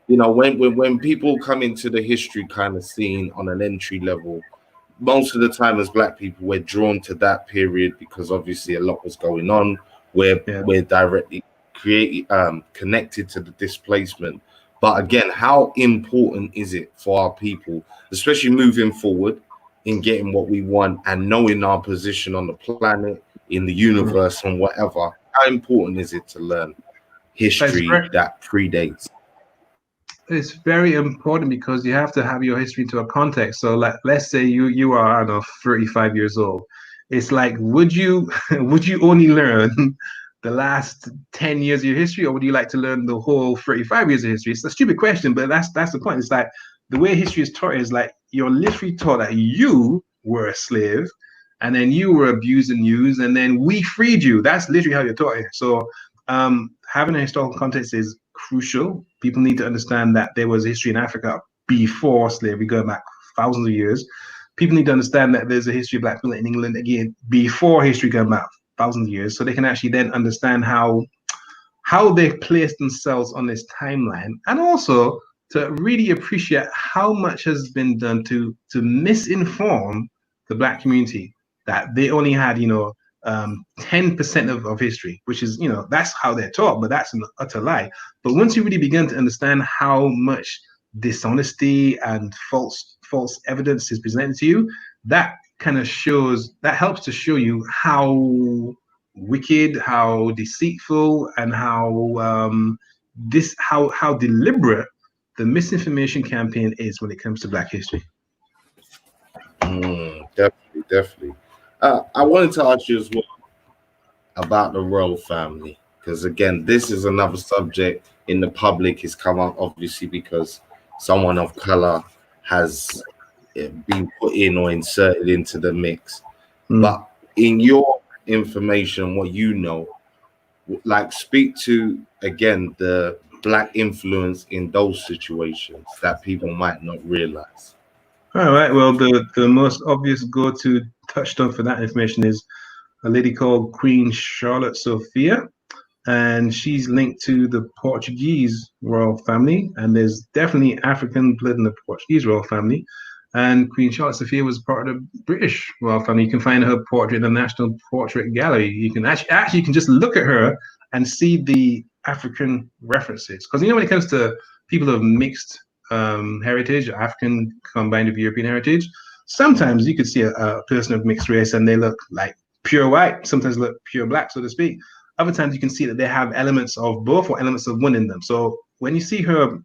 when people come into the history kind of scene on an entry level, most of the time as Black people, we're drawn to that period because obviously a lot was going on. We're directly connected to the displacement. But again, how important is it for our people, especially moving forward in getting what we want and knowing our position on the planet, in the universe, and whatever? How important is it to learn history that predates? It's very important because you have to have your history into a context. So let's say you are, I don't know, 35 years old. It's like, would you only learn the last 10 years of your history, or would you like to learn the whole 35 years of history? It's a stupid question, but that's the point. It's like the way history is taught is like you're literally taught that you were a slave, and then you were abused and used, and then we freed you. That's literally how you're taught here. So having a historical context is crucial. People need to understand that there was history in Africa before slavery, going back thousands of years. People need to understand that there's a history of Black people in England, again, before history going back thousands of years, so they can actually then understand how they placed themselves on this timeline, and also to really appreciate how much has been done to misinform the Black community, that they only had 10% of history, which is, that's how they're taught, but that's an utter lie. But once you really begin to understand how much dishonesty and false evidence is presented to you, that kind of helps to show you how wicked, how deceitful, and how deliberate the misinformation campaign is when it comes to Black history. Definitely. I wanted to ask you as well about the royal family, because again, this is another subject in the public has come up, obviously, because someone of color has been put in or inserted into the mix. But in your information, what you know, like, speak to again the Black influence in those situations that people might not realize. All right. Well, the most obvious go-to touchstone for that information is a lady called Queen Charlotte Sophia, and she's linked to the Portuguese royal family, and there's definitely African blood in the Portuguese royal family. And Queen Charlotte Sophia was part of the British royal family. You can find her portrait in the National Portrait Gallery. You can actually you can just look at her and see the African references, because when it comes to people of mixed heritage, African combined with European heritage, sometimes you could see a person of mixed race and they look like pure white, sometimes look pure Black, so to speak. Other times you can see that they have elements of both or elements of one in them. So when you see her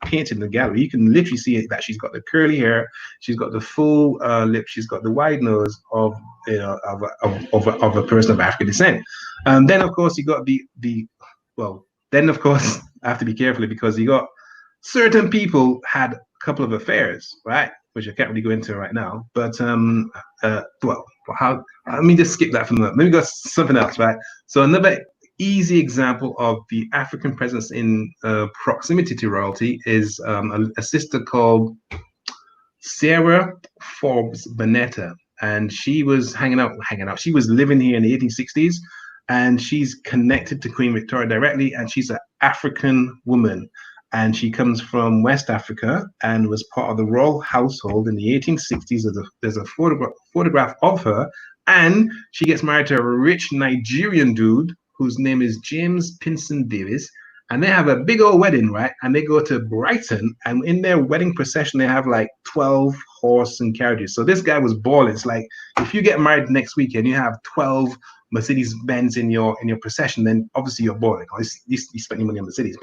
painted in the gallery, you can literally see that she's got the curly hair, she's got the full lip, she's got the wide nose of a person of African descent. And then of course you got then of course I have to be careful, because you got certain people had a couple of affairs, right? Which I can't really go into right now. But let me just skip that for a moment. Let me go something else, right? So another easy example of the African presence in proximity to royalty is a sister called Sarah Forbes Bonetta, and she was hanging out. She was living here in the 1860s, and she's connected to Queen Victoria directly, and she's an African woman. And she comes from West Africa and was part of the royal household in the 1860s. There's a photograph of her, and she gets married to a rich Nigerian dude whose name is James Pinson Davis. And they have a big old wedding, right? And they go to Brighton, and in their wedding procession, they have like 12 horse and carriages. So this guy was balling. It's like, if you get married next weekend, you have 12 Mercedes Benz in your procession, then obviously you're boring. You spent your money on Mercedes,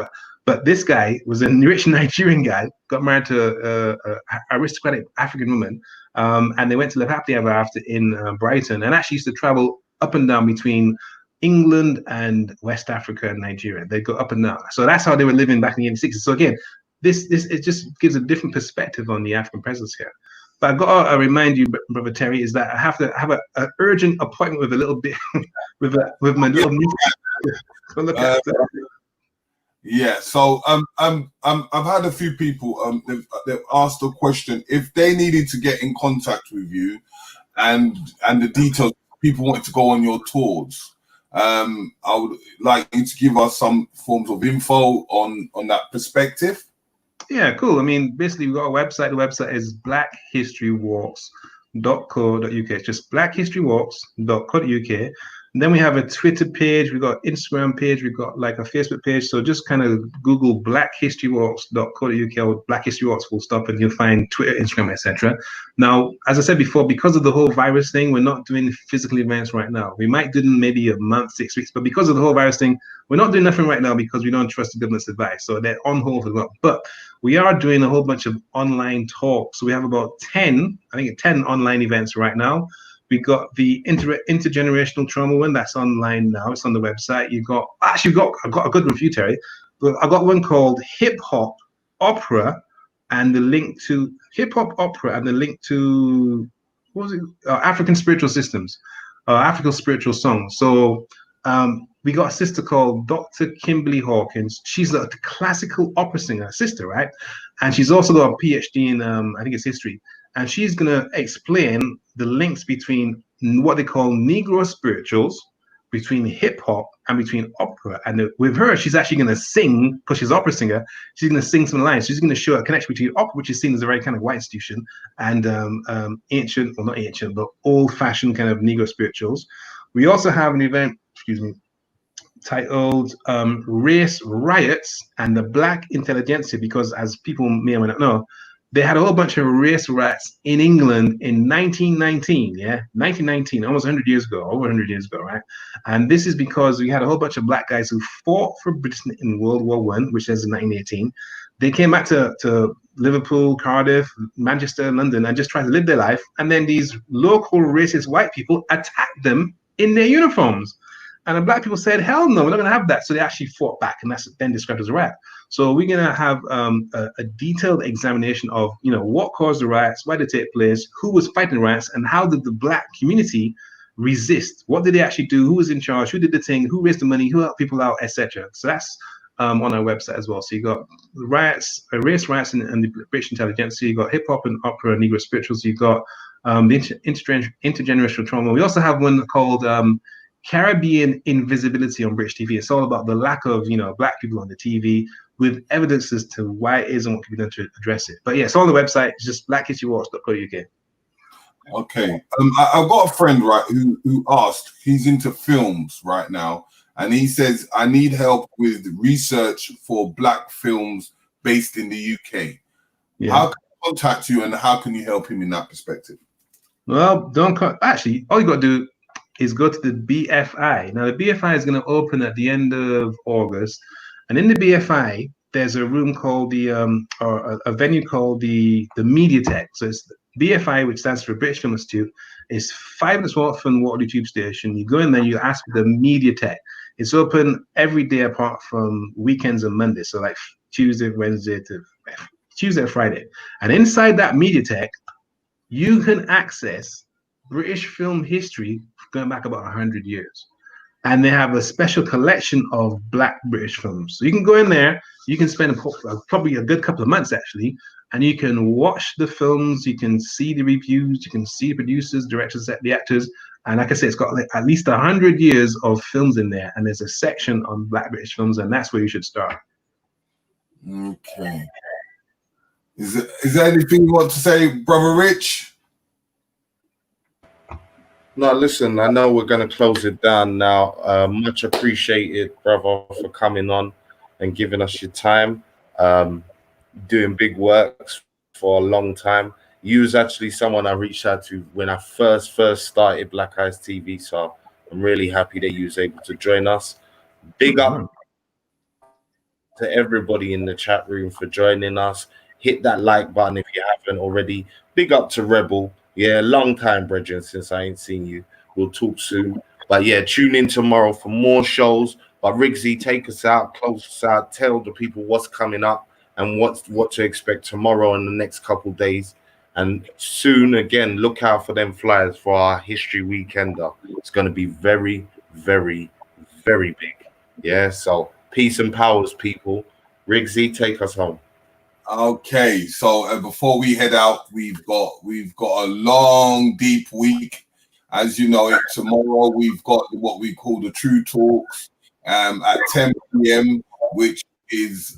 but this guy was a rich Nigerian guy, got married to a aristocratic African woman, and they went to live happily ever after in Brighton, and actually used to travel up and down between England and West Africa and Nigeria. They go up and down. So that's how they were living back in the 60s. So again, this it just gives a different perspective on the African presence here. But I've got to remind you, Brother Terry, is that I have to have an urgent appointment with a little bit with my little niece. Look at that. Yeah, so I've had a few people they've asked a question if they needed to get in contact with you, and the details. People wanted to go on your tours. I would like you to give us some forms of info on that perspective. Yeah, cool. I mean, basically, we've got a website. The website is blackhistorywalks.co.uk. It's just blackhistorywalks.co.uk. And then we have a Twitter page. We've got Instagram page. We've got like a Facebook page. So just kind of Google blackhistorywalks.co.uk or Black History Walks full stop, and you'll find Twitter, Instagram, etc. Now, as I said before, because of the whole virus thing, we're not doing physical events right now. We might do them maybe a month, 6 weeks, but because of the whole virus thing, we're not doing nothing right now because we don't trust the government's advice. So they're on hold as well. But we are doing a whole bunch of online talks. So we have about 10 online events right now. We got the intergenerational trauma one that's online now. It's on the website. I've got a good review, Terry. But I got one called Hip Hop Opera and the link to what was it? African spiritual systems, African spiritual songs. So we got a sister called Dr. Kimberly Hawkins. She's a classical opera singer, sister, right? And she's also got a PhD in I think it's history. And she's going to explain the links between what they call Negro spirituals, between hip hop and between opera. And with her, she's actually going to sing, because she's an opera singer, she's going to sing some lines. She's going to show a connection between opera, which is seen as a very kind of white institution, and ancient, well, not ancient, but old-fashioned kind of Negro spirituals. We also have an event, titled Race Riots and the Black Intelligentsia, because as people may or may not know, they had a whole bunch of race riots in England in 1919, 1919, almost 100 years ago, over 100 years ago, right? And this is because we had a whole bunch of black guys who fought for Britain in World War I, which ends in 1918. They came back to Liverpool, Cardiff, Manchester, London, and just tried to live their life. And then these local racist white people attacked them in their uniforms. And the black people said, hell no, we're not going to have that. So they actually fought back, and that's then described as a riot. So we're going to have a detailed examination of, what caused the riots, why did they take place, who was fighting the riots, and how did the black community resist? What did they actually do? Who was in charge? Who did the thing? Who raised the money? Who helped people out, etc. So that's on our website as well. So you got riots, race riots, and the British intelligentsia. You got hip hop and opera and Negro spirituals. You got the intergenerational trauma. We also have one called Caribbean Invisibility on British TV. It's all about the lack of, black people on the TV, with evidence as to why it is and what can be done to address it. But yeah, it's on the website. It's just blackhistorywalks.co.uk. Okay. I've got a friend, right, who asked, he's into films right now, and he says, I need help with research for black films based in the UK. Yeah. How can I contact you, and how can you help him in that perspective? Well, actually, all you got to do is go to the BFI. Now, the BFI is going to open at the end of August. And in the BFI, there's a room called or a venue called the Mediatek. So it's BFI, which stands for British Film Institute. It's 5 minutes walk from Waterloo Tube Station. You go in there, you ask for the Mediatek. It's open every day apart from weekends and Mondays. So like Tuesday, Wednesday to Tuesday, Friday. And inside that Mediatek, you can access British film history going back about 100 years. And they have a special collection of black British films. So you can go in there, you can spend probably a good couple of months actually, and you can watch the films, you can see the reviews, you can see the producers, directors, the actors. And like I said, it's got like at least 100 years of films in there. And there's a section on black British films, and that's where you should start. Okay. Is there anything you want to say, Brother Rich? No, listen, I know we're going to close it down now. Much appreciated, brother, for coming on and giving us your time. Doing big works for a long time. You was actually someone I reached out to when I first started Black Eyes TV. So I'm really happy that you was able to join us. Big up to everybody in the chat room for joining us. Hit that like button if you haven't already. Big up to Rebel. Yeah, long time, brethren, since I ain't seen you. We'll talk soon. But yeah, tune in tomorrow for more shows. But Riggsy, take us out, close us out, tell the people what's coming up and what to expect tomorrow and the next couple days. And soon, again, look out for them flyers for our History Weekender. It's going to be very, very, very big. Yeah, so peace and powers, people. Riggsy, take us home. Okay, so before we head out, we've got a long, deep week. As you know, tomorrow we've got what we call the True Talks at 10 p.m., which is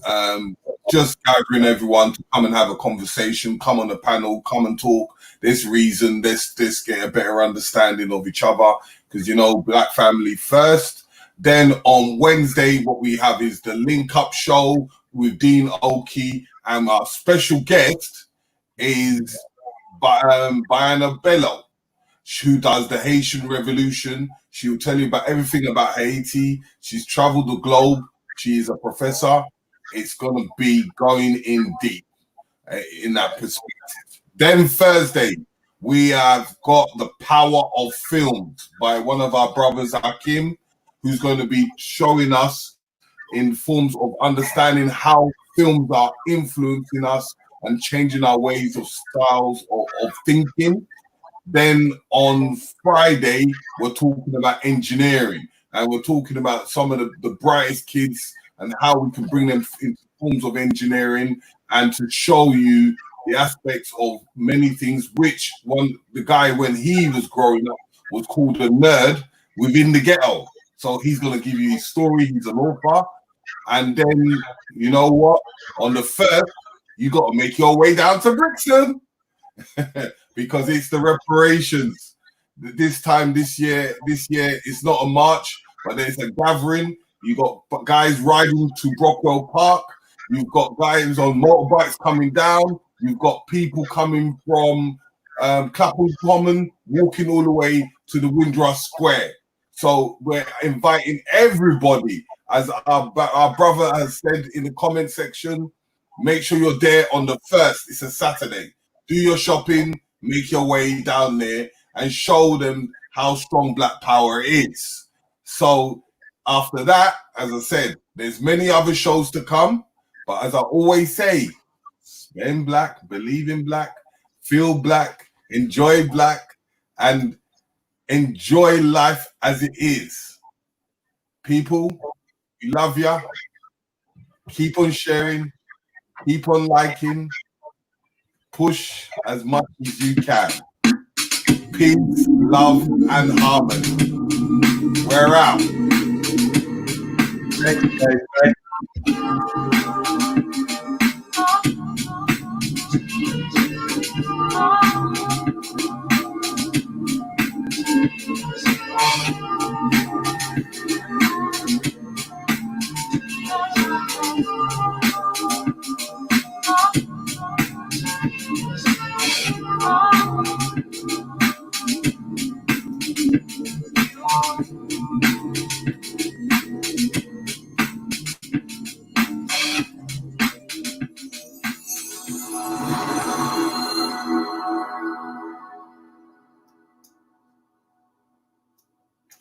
just gathering everyone to come and have a conversation, come on the panel, come and talk. There's reason, let's get a better understanding of each other, because, you know, Black family first. Then on Wednesday, what we have is the Link Up Show with Dean Oki, and our special guest is Biana Bello, who does the Haitian Revolution. She will tell you about everything about Haiti. She's traveled the globe. She is a professor. It's going to be going in deep in that perspective. Then Thursday, we have got The Power of Films by one of our brothers, Hakim, who's going to be showing us in forms of understanding how films are influencing us and changing our ways of styles of thinking. Then on Friday, we're talking about engineering, and we're talking about some of the brightest kids and how we can bring them into forms of engineering and to show you the aspects of many things, which the guy when he was growing up was called a nerd within the ghetto. So he's going to give you his story. He's an author. And then, you know what? On the 1st, you got to make your way down to Brixton because it's the reparations. This year, it's not a march, but there's a gathering. You got guys riding to Brockwell Park. You've got guys on motorbikes coming down. You've got people coming from Clapham Common, walking all the way to the Windrush Square. So we're inviting everybody. As our brother has said in the comment section, make sure you're there on the 1st. It's a Saturday. Do your shopping, make your way down there, and show them how strong Black power is. So after that, as I said, there's many other shows to come. But as I always say, spend Black, believe in Black, feel Black, enjoy Black, and enjoy life as it is. People, we love ya. Keep on sharing. Keep on liking. Push as much as you can. Peace, love, and harmony. We're out. Thanks, guys. Bye.